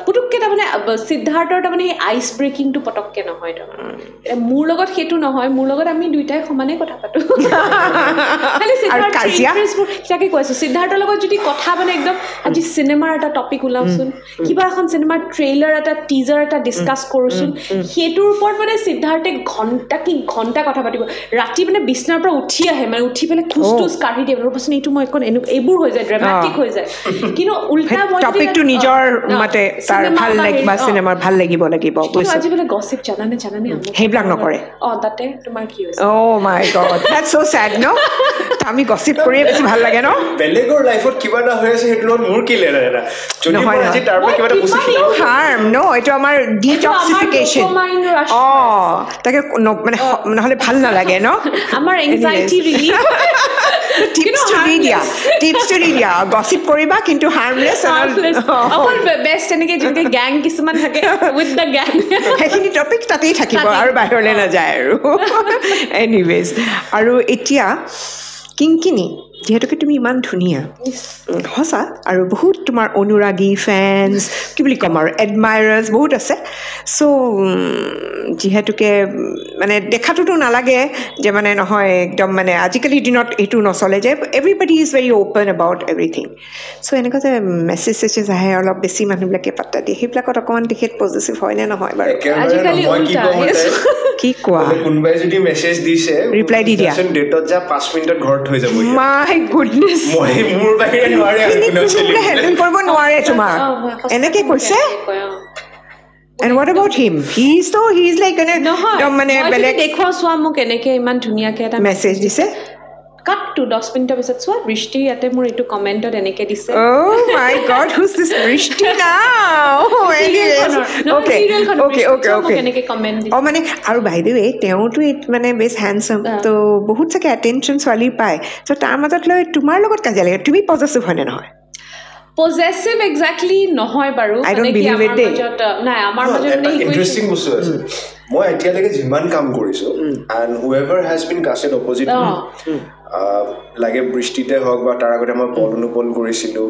পুতুককে তাৰমানে সিদ্ধাৰ্থৰ তাৰমানে সেই আইচ ব্ৰেকিংটো পটককে নহয়. মোৰ লগত সেইটো নহয়, মোৰ লগত আমি দুইটাই সমানে কথা পাতো. তাকে কৈছো সিদ্ধাৰ্থৰ লগত যদি কথা মানে একদম আজি চিনেমাৰ এটা টপিক ওলাওচোন, কিবা এখন চিনেমাৰ ট্ৰেইলাৰ এটা টিজাৰ এটা ডিছকাছ কৰোচোন, সেইটোৰ ওপৰত মানে সিদ্ধাৰ্থে ঘণ্টা কথা পাতিব. ৰাতি মানে বিছনাৰ পৰা উঠি আহে, মানে উঠি পেলাই খোজ কাঢ়ি দিয়ে, ৰ'বচোন এইটো মই এখন এইবোৰ হৈ যায়, ড্ৰামাটিক হৈ যায়. কিন্তু উল্টা টপিকটো নিজৰ মতে তাৰ ভাল লাগিব বা চিনেমাৰ ভাল লাগিব আজি বোলে গছিপ জানানে সেইবিলাক নকৰে. তাতে তোমাৰ কি হৈছে? Oh my God, that's so sad, no? আমি গছিপ কৰিয়ে বেছি ভাল লাগে, ন? বেলেগৰ লাইফত কিবা এটা হৈ আছে সেইটো মোৰ কি লেনা এটা যদি মই আজি তাৰ পৰা কিবা এটা বুজি হাৰ্ম ন, এইটো আমাৰ ডিটক্সিফিকেশ্যন. তাকে মানে নহ'লে ভাল নালাগে, ন? আমাৰ anxiety relief. Tips to the দিয়া, গছিপ কৰিবা কিন্তু হাৰ্মলেছ. অকল বেষ্ট এনেকে যেনেকে গ্যাং কিছুমান থাকে উইথ দ্য গ্যাং, সেইখিনি টপিক তাতেই থাকিব আৰু বাহিৰলৈ নাযায় আৰু. এনিৱেজ, আৰু এতিয়া কিংকিনী, যিহেতুকে তুমি ইমান ধুনীয়া, সঁচা, আৰু বহুত তোমাৰ অনুৰাগী ফেন্স কি বুলি ক'ম আৰু এডমাইৰাৰ্ছ বহুত আছে. চ' যিহেতুকে মানে দেখাটোতো নালাগে যে মানে নহয় একদম মানে আজিকালিৰ দিনত এইটো নচলে যে everybody is very open about everything. So' এনেকুৱা যে মেছেজ চেছেজ আহে অলপ বেছি মানুহবিলাকে পাত্তা দিয়ে, সেইবিলাকত অকণমান তেখেত পজিটিভ হয়নে নহয় বাৰু? আজিকালি কি কোৱা? কোনোবাই যদি মেছেজ দিছে ৰিপ্লাই দি দিয়া, ডেটত যা 5 মিনিটত ঘৰত হৈ যাব. মাই গুডনেছ, মোৰ বাহিৰে নোৱাৰে হেণ্ডেল কৰিব নোৱাৰে তোমাক, এনেকে কৈছে. And what about him? He's like মানে বেলেগ দেখুৱা চোৱা মোক এনেকে ইমান ধুনীয়াকে এটা মেছেজ দিছে. কাটটো 10 মিনিটৰ পিছত চোৱা বৃষ্টি ইয়াতে মোৰ এইটো কমেণ্টত এনেকে দিছে. Oh my God, who's this বৃষ্টি now? Okay. এনেকে কমেণ্ট দিছে. মানে আৰু বাই দ্য ৱে তেওঁতো মানে বেছ হেণ্ডচাম, তো বহুত চাগে এটেনশ্যন ছোৱালী পায়. চ' তাৰ মাজত লৈ তোমাৰ লগত কাজিয়া লাগে, তুমি পজেচিভ হয়নে নহয়? পজেচিভ এক্সেক্টলি নহয় বাৰু. I don't believe it দেই. নাই, আমাৰ মাজত এটা ইণ্টাৰেষ্টিং বস্তু আছে. মই এতিয়ালৈকে যিমান কাম কৰিছো এণ্ড হুএভাৰ হেজ বিন কাষ্টেড অপজিট, লাগে বৃষ্টিতে হওক বা তাৰ আগতে মই পল অনুপল কৰিছিলোঁ,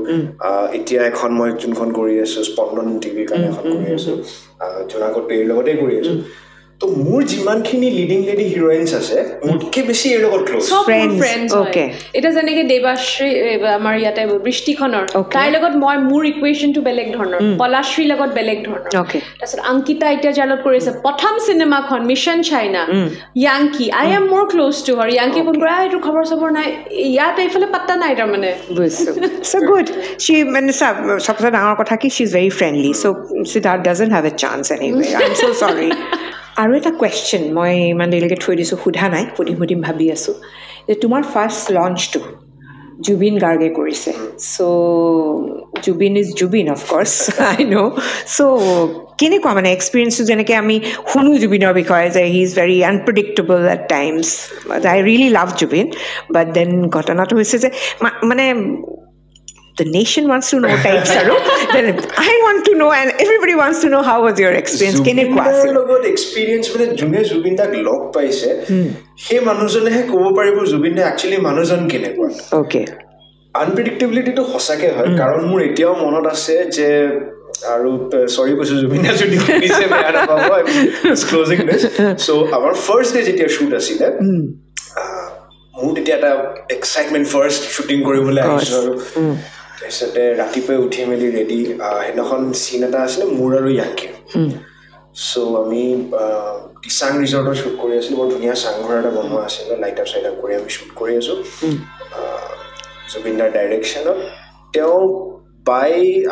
এতিয়া এখন মই যোনখন কৰি আছো স্পন্দন টিভিৰ কাৰণে এখন কৰি আছো, জোনাকত পেৰীৰ লগতে কৰি আছো. তো মোৰ যিমানখিনি লিডিং লেডি হিৰোইনছ আছে মোতকে বেছি এৰ লগত ক্লোজ ফ্ৰেণ্ডছ. ওকে, এটা যেনেকে দেৱাশ্ৰী আমাৰ ইয়াতে বৃষ্টিখনৰ তাইৰ লগত মোৰ ইকুৱেশ্যনটো বেলেগ ধৰণৰ, পলাশ্ৰীৰ লগত বেলেগ ধৰণৰ. তাৰপিছত অংকিতা এতিয়া যাৰ লগত কৰিছে প্ৰথম চিনেমাখন mission China, Yankee, I am মোৰ ক্লোজ টু হাৰ. য়াংকি ফোন কৰা এইটো খবৰ চবৰ নাই, ইয়াত এইফালে পাত্তা নাই তাৰমানে. So good. She মানে সবচে ডাঙৰ কথা কি she is very friendly, so Siddharth doesn't have a chance anyway. I'm so sorry. আৰু এটা কুৱেশ্যন মই ইমান দেৰিলৈকে থৈ দিছোঁ, সোধা নাই, সুধিম ভাবি আছোঁ যে তোমাৰ ফাৰ্ষ্ট লঞ্চটো জুবিন গাৰ্গে কৰিছে. So' Zubeen is Zubeen of course, I know'. So' কেনেকুৱা মানে এক্সপিৰিয়েঞ্চটো? যেনেকৈ আমি শুনো জুবিনৰ বিষয়ে যে he is very unpredictable at times, I really love Zubeen, but then ঘটনাটো হৈছে যে মানে the nation wants to know types aru, then I want to know and everybody wants to know how was your experience. Kenekwa asil logot experience mane june Jubin dak log paise he manujone he kobo paribo Jubin da actually manujon kenekwa. Okay, unpredictability to hosake hoy karon mur etiao monot ase je আৰু সৰি কৈছো জুবিন যদি শুনিছে বেয়া নাপাব, I'm disclosing this. So our first day যেতিয়া shoot আছিলে মোৰ তেতিয়া এটা এক্সাইটমেণ্ট ফাৰ্ষ্ট শ্বুটিং কৰিবলৈ আহিছোঁ আৰু তাৰপিছতে ৰাতিপুৱাই উঠি মেলি ৰেডি সেইদিনাখন চিন এটা আছিলে মোৰ আৰু য়াংকিৰ চ' আমি দিচাং ৰিজৰ্টত শ্বুট কৰি আছিলোঁ বৰ ধুনীয়া চাংঘৰ এটা বনোৱা আছিলে লাইট আপ চাইট আপ কৰি আমি শ্বুট কৰি আছোঁ জুবিনদাৰ ডাইৰেকশ্যনত তেওঁ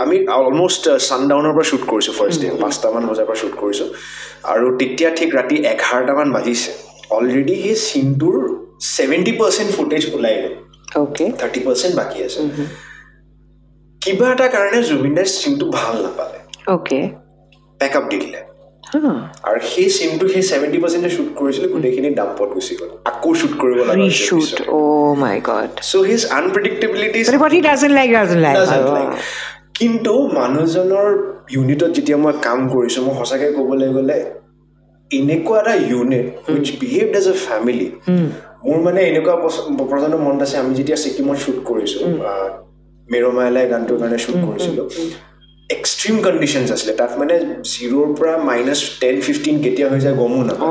আমি অলমষ্ট ছানডাউনৰ পৰা শ্বুট কৰিছোঁ ফাৰ্ষ্ট ডে 5টামান বজাৰ পৰা শ্বুট কৰিছোঁ আৰু তেতিয়া ঠিক ৰাতি 11টামান বাজিছে অলৰেডি সেই চিনটোৰ 70% ফুটেজ ওলাই গ'ল 30% বাকী আছে কিবা এটা কাৰণে জুবিনদাৰ চিনটো ভাল নাপালে বেকআপ দি দিলে আৰু সেই চিনটো সেই 70% শ্বুট কৰিছিলে গোটেইখিনি ডাম্পত গুচি গ'ল আকৌ শ্বুট কৰিব লগা চ' হিজ আনপ্ৰেডিক্টেবিলিটিজ কিন্তু মানুহজনৰ ইউনিটত যেতিয়া মই কাম কৰিছোঁ মই সঁচাকৈ ক'বলৈ গ'লে এনেকুৱা এটা unit which behaved as a family মোৰ মানে এনেকুৱা পৰ্যন্ত মনত আছে আমি যেতিয়া ছিকিমত শ্বুট কৰিছোঁ মেৰমাইলাই গানটোৰ কাৰণে শ্বুট কৰিছিলোঁ এক্সট্ৰিম কণ্ডিশ্যনছ আছিলে তাত মানে 0ৰ পৰা -10-15 কেতিয়া হৈ যায় গমো নাপায়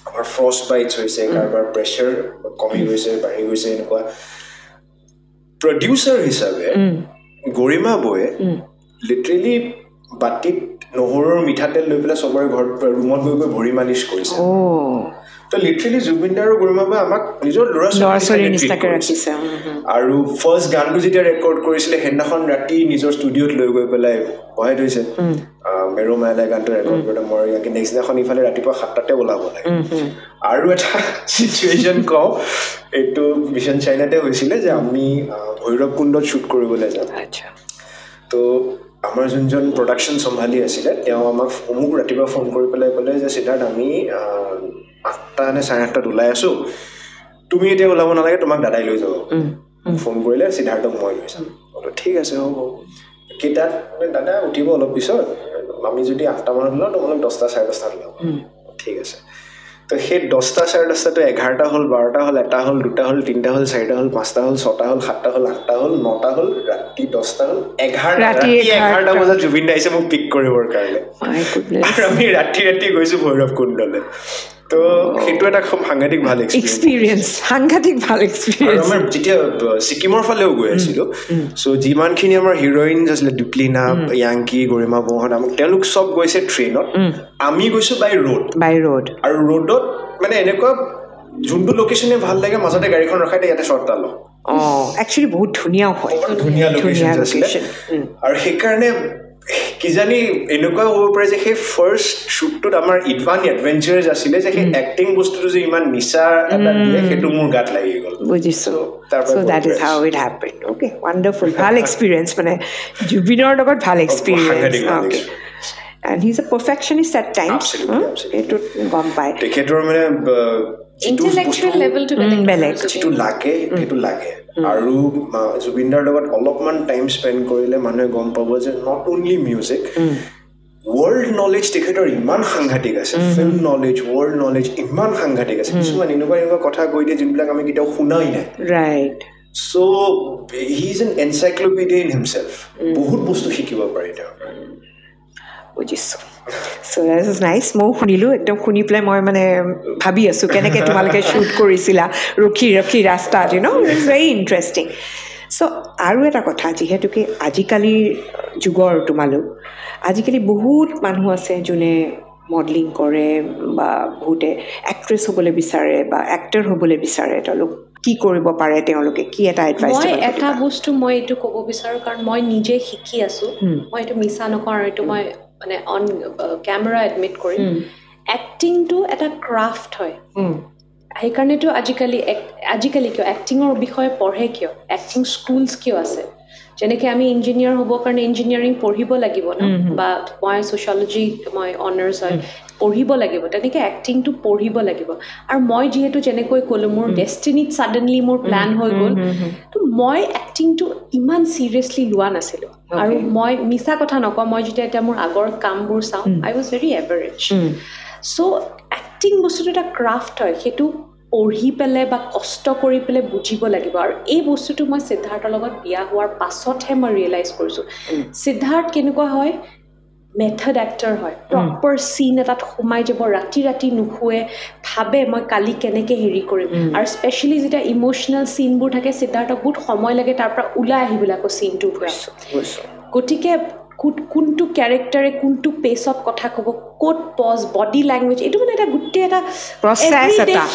আমাৰ ফ্ৰষ্ট বাইটছ হৈছে কাৰোবাৰ প্ৰেছাৰ কমি গৈছে বাঢ়ি গৈছে এনেকুৱা প্ৰডিউচাৰ হিচাপে গৰিমা বৌয়ে লিটাৰেলি বাতিত নহৰুৰ মিঠাতেল লৈ পেলাই চবৰে ঘৰত ৰুমত গৈ গৈ ভৰি মালিচ কৰিছে তো লিটাৰেলি জুবিনদাৰ আৰু গৰিমা বৌয়ে আমাক নিজৰ ল'ৰা ছোৱালীৰ নিচিনাকৈ ৰাখিছে আৰু ফাৰ্ষ্ট গানটো যেতিয়া ৰেকৰ্ড কৰিছিলে সেইদিনাখন ৰাতি নিজৰ ষ্টুডিঅ'ত লৈ গৈ পেলাই বহাই থৈছে মেৰমাইলাই গানটো ৰেকৰ্ড কৰোঁতে মই ইয়াকে নেক্সট দিনাখন ইফালে ৰাতিপুৱা 7টাতে ওলাব লাগে আৰু এটা চিটুৱেশ্যন কওঁ এইটো মিছন চাইনাতে হৈছিলে যে আমি ভৈৰৱ কুণ্ডত শ্বুট কৰিবলৈ যাম তো আমাৰ যোনজন প্ৰডাকশ্যন চম্ভালি আছিলে তেওঁ আমাক মোক ৰাতিপুৱা ফোন কৰি পেলাই ক'লে যে সিদ্ধাৰ্থ আমি 8টা নে 8:30 ওলাই আছোঁ তুমি এতিয়া ওলাব নালাগে তোমাক দাদাই লৈ যাব ফোন কৰিলে সিদ্ধাৰ্থক মই লৈ যাম বোলো ঠিক আছে হ'ব কেইটাত দাদা উঠিব অলপ পিছত আমি যদি 8টামানত ওলাওঁ তোমালোক 10টা 10:30 ওলাব ঠিক আছে তো সেই 10টা 10:30টো 11টা হ'ল 12টা হ'ল 1টা হ'ল 2টা হ'ল 3টা হ'ল 4টা হ'ল 5টা হ'ল 6টা হ'ল 7টা হ'ল 8টা হ'ল 9টা হ'ল ৰাতি 10টা হ'ল 11টা বজাত জুবিন দা আহিছে মোক পিক কৰিবৰ কাৰণে আৰু আমি ৰাতি গৈছোঁ ভৈৰৱ কুণ্ডলৈ তো সেইটো এটা খুব সাংঘাতিক ভাল এক্সপিৰিয়েঞ্চ আমাৰ যেতিয়া ছিকিমৰ ফালেও গৈ আছিলোঁ চ' যিমানখিনি আমাৰ হিৰইনছ আছিলে ডিপ্লিনা য়াংকি গৰিমা বৌহঁত আমাক তেওঁলোক চব গৈছে ট্ৰেইনত আমি গৈছোঁ বাই ৰোড আৰু ৰোডত মানে এনেকুৱা যোনটো লোকেশ্যনে ভাল লাগে মাজতে গাড়ীখন ৰখাই দিয়ে ইয়াতে শ্বৰ্ট এটা লওঁ একচুৱেলি বহুত ধুনীয়াও হয় ধুনীয়া লোকেশ্যন আছিলে আৰু সেইকাৰণে কিজানি এনেকুৱা হ'ব পাৰে যে সেই ফাৰ্ষ্ট শ্বুটটোত আমাৰ ইমান এডভেঞ্চাৰাছ আছিলে যে সেই এক্টিং বস্তুটো যে ইমান নিচা এটা দিয়ে সেইটো মোৰ গাত লাগি গ'ল বুজিছোঁ so' that is how it happen okay wonderful ভাল এক্সপিৰিয়েঞ্চ মানে জুবিনৰ লগত ভাল experience and he's a perfectionist at times এইটো গম পায় তেখেতৰ মানে intellectual level to বেলেগ যিটো লাগে সেইটো লাগে আৰু জুবিনদাৰ লগত অলপমান টাইম স্পেণ্ড কৰিলে মানুহে গম পাব যে not only music world knowledge তেখেতৰ ইমান সাংঘাতিক আছে ফিল্ম নলেজ ৱৰ্ল্ড নলেজ ইমান সাংঘাতিক আছে কিছুমান এনেকুৱা কথা কৈ দিয়ে যোনবিলাক আমি কেতিয়াও শুনাই নাই right so' he is an encyclopaedia in himself বহুত বস্তু শিকিব পাৰি তেওঁৰ বুজিছোঁ চ' দেট ইজ নাইচ ময়ো শুনিলোঁ একদম শুনি পেলাই মই মানে ভাবি আছোঁ কেনেকৈ তোমালোকে শ্বুট কৰিছিলা ৰখি ৰাস্তাত ইটছ ভেৰি ইণ্টাৰেষ্টিং চ' আৰু এটা কথা যিহেতুকে আজিকালিৰ যুগৰ তোমালোক আজিকালি বহুত মানুহ আছে যোনে মডেলিং কৰে বা বহুতে এক্ট্ৰেছ হ'বলৈ বিচাৰে বা এক্টৰ হ'বলৈ বিচাৰে তেওঁলোক কি কৰিব পাৰে তেওঁলোকে কি এটা এডভাইচ মই এটা বস্তু মই এইটো ক'ব বিচাৰোঁ কাৰণ মই নিজে শিকি আছোঁ মই এইটো মিছা নকওঁ আৰু এইটো মই মানে অন কেমেৰা এডমিট কৰিম এক্টিংটো এটা ক্ৰাফ্ট হয় সেইকাৰণেতো আজিকালি কিয় এক্টিঙৰ বিষয়ে পঢ়ে কিয় এক্টিং স্কুলছ কিয় আছে যেনেকৈ আমি ইঞ্জিনিয়াৰ হ'বৰ কাৰণে ইঞ্জিনিয়াৰিং পঢ়িব লাগিব ন বা মই ছ'চিয়লজি মই অনাৰ্ছ হয় পঢ়িব লাগিব তেনেকৈ এক্টিংটো পঢ়িব লাগিব আৰু মই যিহেতু যেনেকৈ ক'লোঁ মোৰ ডেষ্টিনিত ছাডেনলি মোৰ প্লেন হৈ গ'ল তো মই এক্টিংটো ইমান চিৰিয়াছলি লোৱা নাছিলোঁ আৰু মই মিছা কথা নকওঁ মই যেতিয়া এতিয়া মোৰ আগৰ কামবোৰ চাওঁ I was very average so' acting বস্তুটো এটা ক্ৰাফ্ট হয় সেইটো পঢ়ি পেলাই বা কষ্ট কৰি পেলাই বুজিব লাগিব আৰু এই বস্তুটো মই সিদ্ধাৰ্থৰ লগত বিয়া হোৱাৰ পাছতহে মই ৰিয়েলাইজ কৰিছোঁ সিদ্ধাৰ্থ কেনেকুৱা হয় মেথড এক্টৰ হয় প্ৰপাৰ চিন এটাত সোমাই যাব ৰাতি ৰাতি নুশুৱে ভাবে মই কালি কেনেকৈ হেৰি কৰিম আৰু স্পেচিয়েলি যেতিয়া ইম'চনেল চিনবোৰ থাকে সিদ্ধাৰ্থক বহুত সময় লাগে তাৰ পৰা ওলাই আহিবলৈ আকৌ চিনটোৰ পৰা গতিকে কোনটো কেৰেক্টাৰে কোনটো পেচত কথা ক'ব ক'ত পজ বডি লেংগুৱেজ এইটো মানে এটা গোটেই এটা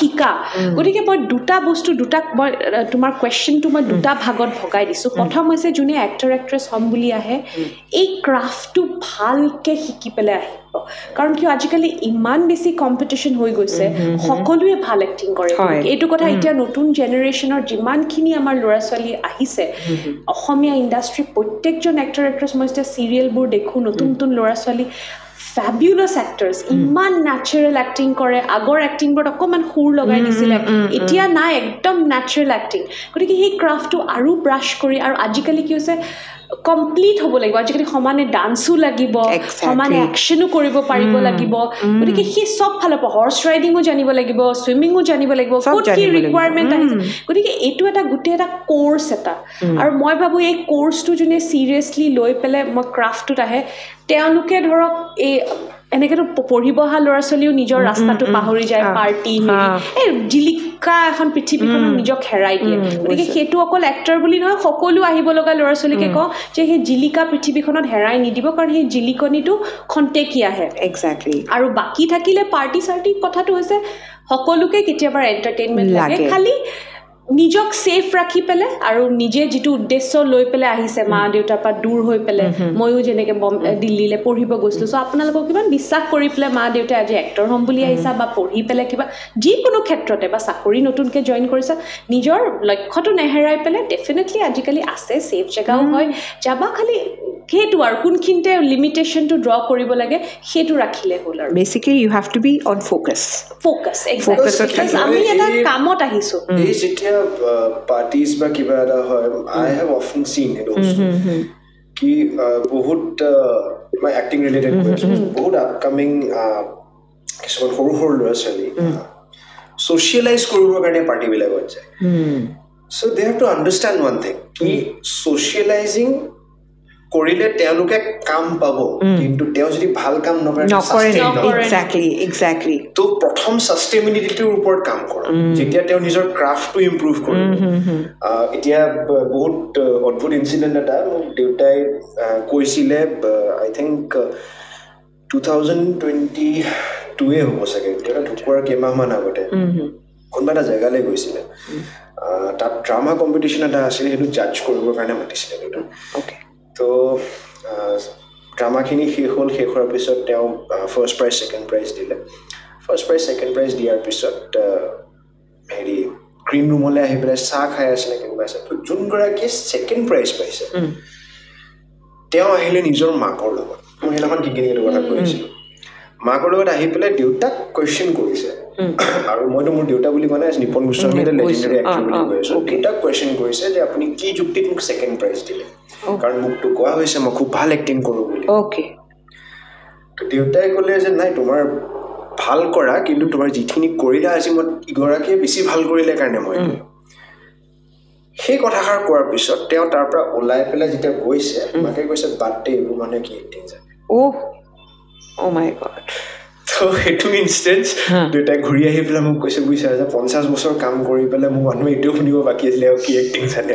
শিকা গতিকে মই দুটা বস্তু মই তোমাৰ কুৱেশ্যনটো মই দুটা ভাগত ভগাই দিছোঁ প্ৰথম হৈছে যোনে এক্টৰ এক্ট্ৰেছ হ'ম বুলি আহে এই ক্ৰাফ্টটো ভালকৈ শিকি পেলাই আহিব কাৰণ কিয় আজিকালি ইমান বেছি কম্পিটিশ্যন হৈ গৈছে সকলোৱে ভাল এক্টিং কৰে এইটো কথা এতিয়া নতুন জেনেৰেশ্যনৰ যিমানখিনি আমাৰ ল'ৰা ছোৱালী আহিছে অসমীয়া ইণ্ডাষ্ট্ৰী প্ৰত্যেকজন এক্টৰ এক্ট্ৰেছ মই যেতিয়া চিৰিয়েলবোৰ দেখোঁ নতুন নতুন ল'ৰা ছোৱালী ফেবিউলাছ এক্টৰ্ছ ইমান নেচাৰেল এক্টিং কৰে আগৰ এক্টিংবোৰত অকণমান সুৰ লগাই দিছিলে এতিয়া নাই একদম নেচাৰেল এক্টিং গতিকে সেই ক্ৰাফ্টটো আৰু ব্ৰাছ কৰি আৰু আজিকালি কি হৈছে কমপ্লিট হ'ব লাগিব আজিকালি সমানে ডান্সো লাগিব সমানে একশ্যনো কৰিব পাৰিব লাগিব গতিকে সেই চব ফালৰ পৰা হৰ্চ ৰাইডিঙো জানিব লাগিব চুইমিঙো জানিব লাগিব ক'ত কি ৰিকুৱাৰমেণ্ট আহিছে গতিকে এইটো এটা গোটেই এটা কোৰ্চ এটা আৰু মই ভাবোঁ এই কোৰ্চটো যোনে চিৰিয়াছলি লৈ পেলাই মই ক্ৰাফ্টটোত আহে তেওঁলোকে ধৰক এই এনেকৈতো পঢ়িব অহা ল'ৰা ছোৱালীও নিজৰ ৰাস্তাটো পাহৰি যায় পাৰ্টি এই জিলিকা এখন পৃথিৱীখনক নিজক হেৰাই দিয়ে গতিকে সেইটো অকল এক্টৰ বুলি নহয় সকলো আহিব লগা ল'ৰা ছোৱালীকে কওঁ যে সেই জিলিকা পৃথিৱীখনত হেৰাই নিদিব কাৰণ সেই জিলিকনিটো খন্তেকীয়াহে এক্সেক্টলি আৰু বাকী থাকিলে পাৰ্টি চাৰ্টি কথাটো হৈছে সকলোকে কেতিয়াবা এণ্টাৰটেইনমেণ্ট লাগে খালি নিজক ছেফ ৰাখি পেলাই আৰু নিজে যিটো উদ্দেশ্য লৈ পেলাই আহিছে মা দেউতাৰ পৰা দূৰ হৈ পেলাই ময়ো যেনেকৈ দিল্লীলৈ পঢ়িব গৈছিলোঁ চ' আপোনালোকক কিমান বিশ্বাস কৰি পেলাই মা দেউতাই আজি এক্টৰ হ'ম বুলি আহিছা বা পঢ়ি পেলাই কিবা যিকোনো ক্ষেত্ৰতে বা চাকৰি নতুনকৈ জইন কৰিছা নিজৰ লক্ষ্যটো নেহেৰাই পেলাই ডেফিনেটলি আজিকালি আছে ছেফ জেগাও হয় যাবা খালি সেইটো আৰু কোনখিনিতে লিমিটেশ্যনটো ড্ৰ কৰিব লাগে সেইটো ৰাখিলে হ'ল আৰু basically you have to be on focus আমি এটা কামত আহিছোঁ এই যেতিয়া পাৰ্টিজ বা কিবা এটা হয় আই হেভ অফন চিন এইটো কি বহুত মই এক্টিং ৰিলেটেড কৰিছোঁ বহুত আপকামিং কিছুমান সৰু সৰু ল'ৰা ছোৱালী ছ'চিয়েলাইজ কৰিবৰ কাৰণে পাৰ্টিবিলাকত যায় so' they have to understand one thing কি ছ'চিয়েলাইজিং কৰিলে তেওঁলোকে কাম পাব কিন্তু তেওঁ যদি ভাল কাম নকৰে তো প্ৰথম ছাষ্টেইনেবিলিটিৰ ওপৰত কাম কৰে যেতিয়া তেওঁ নিজৰ ক্ৰাফ্টটো ইম্প্ৰুভ কৰিব এতিয়া বহুত অদ্ভুত ইনচিডেণ্ট এটা মোক দেউতাই কৈছিলে আই থিংক 2022 হ'ব চাগে দেউতা ঢুকোৱাৰ কেইমাহমান আগতে কোনোবা এটা জেগালৈ গৈছিলে তাত ড্ৰামা কম্পিটিশ্যন এটা আছিলে সেইটো জাজ কৰিবৰ কাৰণে মাতিছিলে দেউতা তো ড্ৰামাখিনি শেষ হ'ল শেষ হোৱাৰ পিছত তেওঁ ফাৰ্ষ্ট প্ৰাইজ ছেকেণ্ড প্ৰাইজ দিলে ফাৰ্ষ্ট প্ৰাইজ ছেকেণ্ড প্ৰাইজ দিয়াৰ পিছত হেৰি গ্ৰীণ ৰুমলৈ আহি পেলাই চাহ খাই আছিলে কোনোবা আছে তো যোনগৰাকীয়ে ছেকেণ্ড প্ৰাইজ পাইছে তেওঁ আহিলে নিজৰ মাকৰ লগত মই সেইদিনাখন কিংকিনিৰ কথা কৈ আছিলোঁ মাকৰ লগত আহি পেলাই দেউতাক কুৱেশ্যন কৰিছে আৰু মইতো মোৰ দেউতা বুলি কোৱা নাই নিপন গোস্বামী এটা লেজেণ্ডাৰী এক্টৰ বুলি কৈ আছোঁ দেউতাক কুৱেশ্যন কৰিছে যে আপুনি কি যুক্তিত মোক ছেকেণ্ড প্ৰাইজ দিলে কাৰণ মোকতো কোৱা হৈছে মই খুব ভাল এক্টিং কৰোঁ বুলি দেউতাই ক'লে যে নাই তোমাৰ ভাল কৰা কিন্তু তোমাৰ যিখিনি কৰিলা আজি মই ইগৰাকীয়ে বেছি ভাল কৰিলে কাৰণে মই সেই কথাষাৰ কোৱাৰ পিছত তেওঁ তাৰ পৰা ওলাই পেলাই যেতিয়া গৈছে মাকে কৈছে বাৰ্থডে এইবোৰ মানুহে কি এক্টিং জানে তো সেইটো ইনষ্টেঞ্চ দেউতাই ঘূৰি আহি পেলাই মোক কৈছে বুজিছা যে 50 বছৰ কাম কৰি পেলাই মোক মানুহে এইটোও শুনিব বাকী আছিলে আৰু কি এক্টিং জানে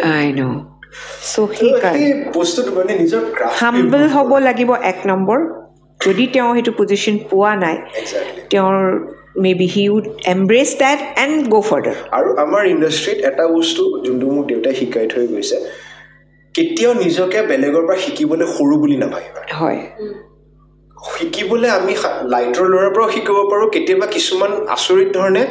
বস্তুটো মানে নিজৰ হাম্বল হ'ব লাগিব এক নম্বৰ যদি তেওঁ সেইটো পজিশ্যন পোৱা নাই তেওঁৰ maybe he would embrace that and go further আৰু আমাৰ ইণ্ডাষ্ট্ৰীত এটা বস্তু যোনটো মোক দেউতাই শিকাই থৈ গৈছে কেতিয়াও নিজকে বেলেগৰ পৰা শিকিবলৈ সৰু বুলি নাভাবিবা হয় শিকিবলৈ আমি লাইটৰ ল'ৰাৰ পৰাও শিকিব পাৰোঁ কেতিয়াবা কিছুমান আচৰিত ধৰণে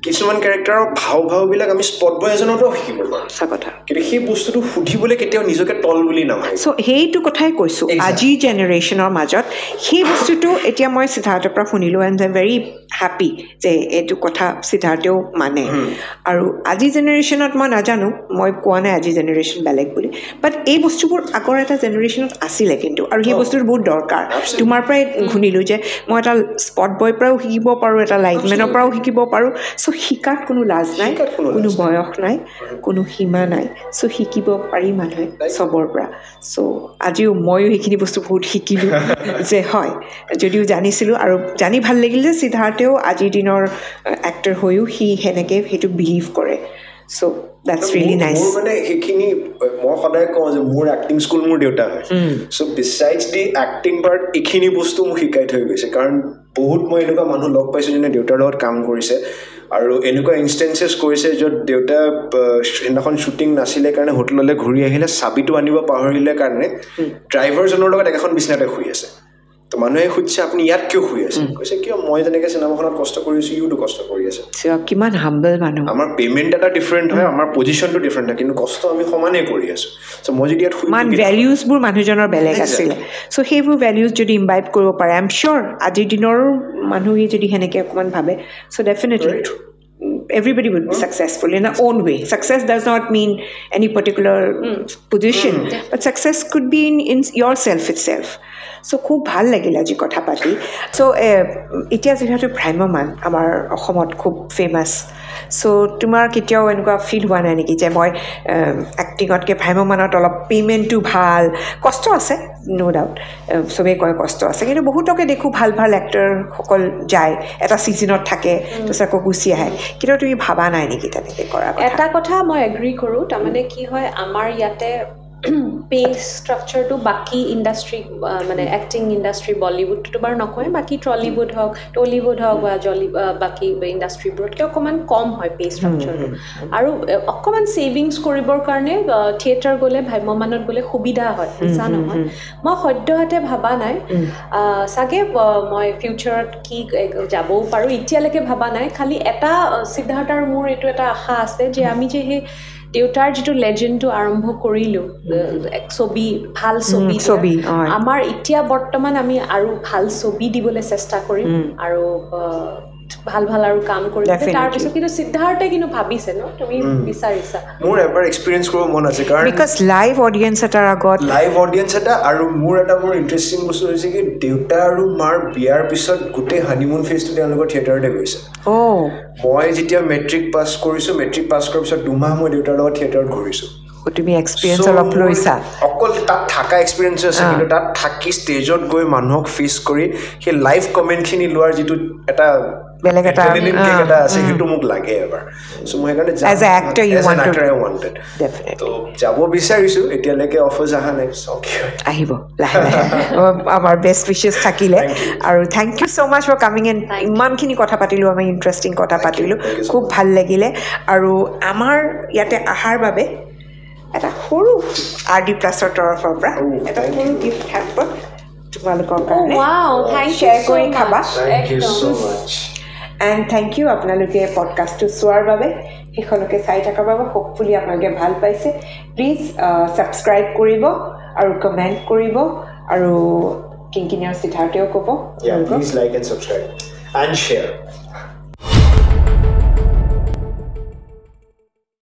কিছুমান কেৰেক্টাৰৰ ভাৱবিলাক আমি স্পট বয় এজনৰ পৰাও শিকিব পাৰোঁ কথা কিন্তু সেই বস্তুটো সুধিবলৈ কেতিয়াও নিজকে তল বুলি নাভাবে চ' সেইটো কথাই কৈছোঁ আজি জেনেৰেশ্যনৰ মাজত সেই বস্তুটো এতিয়া মই সিদ্ধাৰ্থৰ পৰা শুনিলোঁ and I am very happy যে এইটো কথা সিদ্ধাৰ্থেও মানে আৰু আজি জেনেৰেশ্যনত মই নাজানো মই কোৱা নাই আজি জেনেৰেশ্যন বেলেগ বুলি বাট এই বস্তুবোৰ আগৰ এটা জেনেৰেশ্যনত আছিলে কিন্তু আৰু সেই বস্তুটো বহুত দৰকাৰ তোমাৰ পৰাই শুনিলোঁ যে মই এটা স্পট বয়ৰ পৰাও শিকিব পাৰোঁ এটা লাইটমেনৰ পৰাও শিকিব পাৰোঁ চ' শিকাত কোনো লাজ নাই, শিকাত কোনো লাজ কোনো নাই। বয়স নাই, কোনো সীমা নাই। চ' শিকিব পাৰি মানুহে চবৰ পৰা। চ' আজিও ময়ো সেইখিনি বস্তু বহুত শিকিলোঁ যে হয়, যদিও জানিছিলোঁ আৰু জানি ভাল লাগিল যে সিদ্ধাৰ্থেও আজিৰ দিনৰ এক্টৰ হৈও সি সেনেকৈ সেইটো বিলিভ কৰে। চ' দেটছ ৰিয়েলি নাইচ। মোৰ মানে সেইখিনি মই সদায় কওঁ যে মোৰ এক্টিং স্কুল মোৰ দেউতা হয়। চ' বিচাইডছ দি এক্টিং পাৰ্ট এইখিনি বস্তু মোক শিকাই থৈ গৈছে, কাৰণ বহুত মই এনেকুৱা মানুহ লগ পাইছোঁ যোনে দেউতাৰ লগত কাম কৰিছে আৰু এনেকুৱা ইনষ্টেঞ্চেছ কৰিছে য'ত দেউতা সেইদিনাখন শ্বুটিং নাছিলে কাৰণে হোটেললৈ ঘূৰি আহিলে, চাবিটো আনিব পাহৰিলে কাৰণে ড্ৰাইভাৰজনৰ লগত একেখন বিচনাতে শুই আছে। তো মানুহে সুধিছে আপুনি ইয়াত কিয় শুই আছে? কৈছে কিয় মই যেনেকৈ চিনেমাখনত কষ্ট কৰিছোঁ ইউতো কষ্ট কৰি আছে। কিমান হাম্বল মানুহ। আমাৰ পে'মেণ্ট এটা ডিফাৰেণ্ট হয়, আমাৰ পজিশ্যনটো ডিফাৰেণ্ট হয়, কিন্তু কষ্ট আমি সমানেই কৰি আছোঁ। চ' মই যদি ইয়াত মান ভেলিউজবোৰ মানুহজনৰ বেলেগ আছিলে। চ' সেইবোৰ ভেলিউজ যদি ইম্বাইব কৰিব পাৰে, আই এম চিয়'ৰ আজিৰ দিনৰ মানুহে যদি সেনেকৈ অকণমান ভাবে, চ' definitely everybody would be successful in their own way. Success does not mean any particular position, but success could be in yourself itself. So খুব ভাল লাগিল আজি কথা পাতি। চ' এতিয়া যিহেতু ভ্ৰাম্যমান আমাৰ অসমত খুব ফেমাছ, চ' তোমাৰ কেতিয়াও এনেকুৱা ফিল হোৱা নাই নেকি যে মই এক্টিঙতকৈ ভ্ৰাম্যমানত অলপ পে'মেণ্টটো ভাল, কষ্ট আছে ন' ডাউট, চবেই কয় কষ্ট আছে, কিন্তু বহুতকে দেখোঁ ভাল ভাল এক্টৰসকল যায়, এটা ছিজনত থাকে তাৰপিছত আকৌ গুচি আহে, কিন্তু তুমি ভাবা নাই নেকি তেনেকৈ কৰা? এটা কথা মই এগ্ৰী কৰোঁ, তাৰমানে কি হয় আমাৰ ইয়াতে পে ষ্ট্ৰাকচাৰটো বাকী ইণ্ডাষ্ট্ৰী মানে এক্টিং ইণ্ডাষ্ট্ৰী বলিউডটো বাৰু নকয়, বাকী টলিউড হওক টলিউড হওক বা বাকী ইণ্ডাষ্ট্ৰীবোৰতকৈ অকণমান কম হয় পে ষ্ট্ৰাকচাৰটো। আৰু অকণমান ছেভিংছ কৰিবৰ কাৰণে থিয়েটাৰ গ'লে ভ্ৰাম্যমানত গ'লে সুবিধা হয়, মিছা নহয়। মই সদ্যহতে ভবা নাই, চাগে মই ফিউচাৰত কি যাবও পাৰোঁ, এতিয়ালৈকে ভবা নাই। খালি এটা সিদ্ধাৰ্থ আৰু মোৰ এইটো এটা আশা আছে যে আমি যে সেই দেউতাৰ যিটো লেজেণ্ডটো আৰম্ভ কৰিলোঁ, ছবি ভাল ছবি, আমাৰ এতিয়া বৰ্তমান আমি আৰু ভাল ছবি দিবলৈ চেষ্টা কৰিম আৰু ভাল ভাল আৰু কাম কৰিম। তাৰপিছত কিন্তু সিদ্ধাৰ্থে কিন্তু ভাবিছে ন, তুমি বিচাৰিছা? মোৰ এবাৰ এক্সপিৰিয়েঞ্চ কৰিব মন আছে, কাৰণ বিকজ লাইভ অডিয়েঞ্চ এটাৰ আগত এটা আৰু মোৰ ইণ্টাৰেষ্টিং বস্তু হৈছে কি দেউতা আৰু মাৰ বিয়াৰ পিছত গোটেই হানিমুন ফেজটো তেওঁলোকৰ থিয়েটাৰতে গৈছে। মই যেতিয়া মেট্ৰিক পাছ কৰিছোঁ, মেট্ৰিক পাছ কৰাৰ পিছত 2 মাহ মই দেউতাৰ লগত থিয়েটাৰত ঘূৰিছোঁ। তুমি এক্সপিৰিয়েঞ্চ অলপ লৈছা? অকল তাত থকা এক্সপিৰিয়েঞ্চ আছে, কিন্তু তাত থাকি ষ্টেজত গৈ মানুহক ফেচ কৰি সেই লাইভ কমেণ্টখিনি লোৱাৰ যিটো এটা বেলেগ এটা আছে, সেইটো মোক লাগে এবাৰ। চ' মই সেইকাৰণে তো যাব বিচাৰিছোঁ, এতিয়ালৈকে অফাৰ্ছ অহা নাই, আহিব লাহে লাহে। আমাৰ বেষ্ট উইচেছ থাকিলে। আৰু thank you so' much for coming and ইমানখিনি কথা পাতিলোঁ, আমি ইণ্টাৰেষ্টিং কথা পাতিলোঁ, খুব ভাল লাগিলে। আৰু আমাৰ ইয়াতে অহাৰ বাবে এটা সৰু RD প্লাছৰ তৰফৰ পৰা এটা সৰু গিফ্ট হেম্পাৰ তোমালোকৰ কাৰণে শ্বেয়াৰ কৰি খাবা। এণ্ড থেংক ইউ আপোনালোকে পডকাষ্টটো চোৱাৰ বাবে, সেইখনকে চাই থকাৰ বাবে। হোপফুলি আপোনালোকে ভাল পাইছে। প্লিজ ছাবস্ক্ৰাইব কৰিব আৰু কমেণ্ট কৰিব, আৰু কিংকিনী আৰু সিদ্ধাৰ্থেও ক'ব please like and subscribe and share.